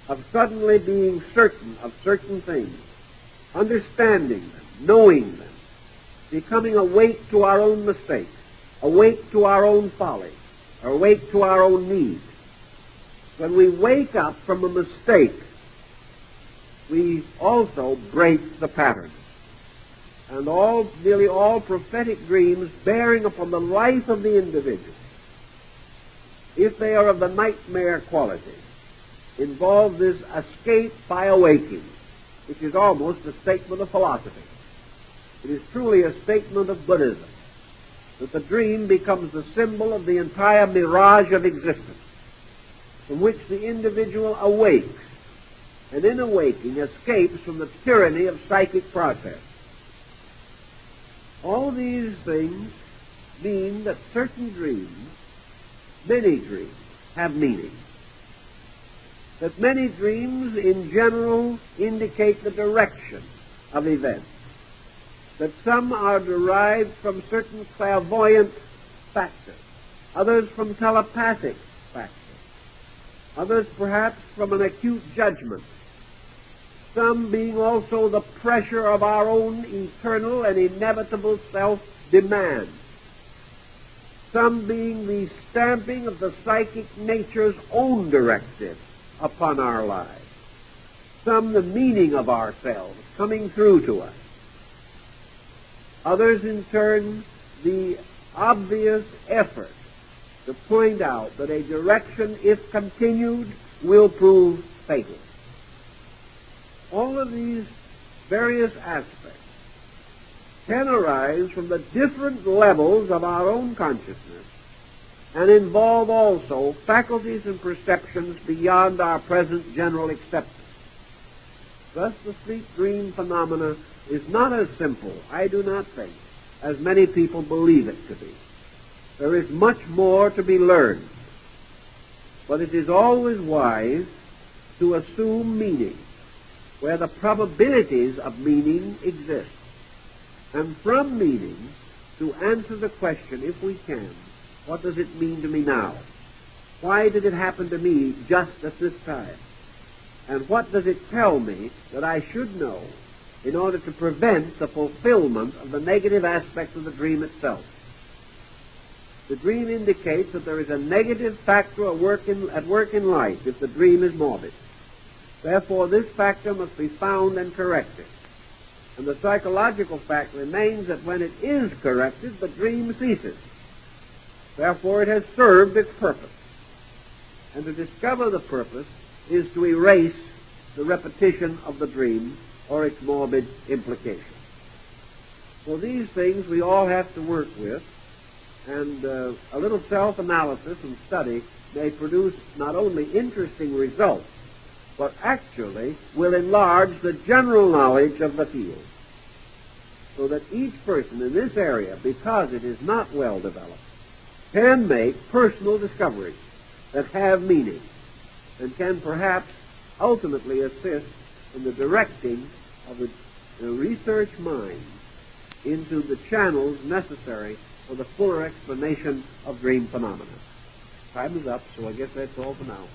of suddenly being certain of certain things, understanding them, knowing them, becoming awake to our own mistakes, awake to our own folly, awake to our own needs. When we wake up from a mistake, we also break the pattern. And nearly all prophetic dreams bearing upon the life of the individual, if they are of the nightmare quality, involve this escape by awaking, which is almost a statement of philosophy. It is truly a statement of Buddhism, that the dream becomes the symbol of the entire mirage of existence, from which the individual awakes, and in awaking escapes from the tyranny of psychic process. All these things mean that certain dreams, many dreams, have meaning. That many dreams in general indicate the direction of events. That some are derived from certain clairvoyant factors, others from telepathic factors, others perhaps from an acute judgment, some being also the pressure of our own eternal and inevitable self-demand, some being the stamping of the psychic nature's own directive upon our lives, some the meaning of ourselves coming through to us, others in turn the obvious effort to point out that a direction, if continued, will prove fatal. All of these various aspects can arise from the different levels of our own consciousness and involve also faculties and perceptions beyond our present general acceptance. Thus, the sleep dream phenomena is not as simple, I do not think, as many people believe it to be. There is much more to be learned, but it is always wise to assume meaning where the probabilities of meaning exist, and from meaning to answer the question, if we can, what does it mean to me now? Why did it happen to me just at this time? And what does it tell me that I should know in order to prevent the fulfillment of the negative aspects of the dream itself? The dream indicates that there is a negative factor at work in life if the dream is morbid. Therefore, this factor must be found and corrected. And the psychological fact remains that when it is corrected, the dream ceases. Therefore, it has served its purpose. And to discover the purpose is to erase the repetition of the dream or its morbid implication. So these things we all have to work with, and a little self-analysis and study may produce not only interesting results, but actually will enlarge the general knowledge of the field, so that each person in this area, because it is not well developed, can make personal discoveries that have meaning and can perhaps ultimately assist in the directing of the research mind into the channels necessary for the fuller explanation of dream phenomena. Time is up, so I guess that's all for now.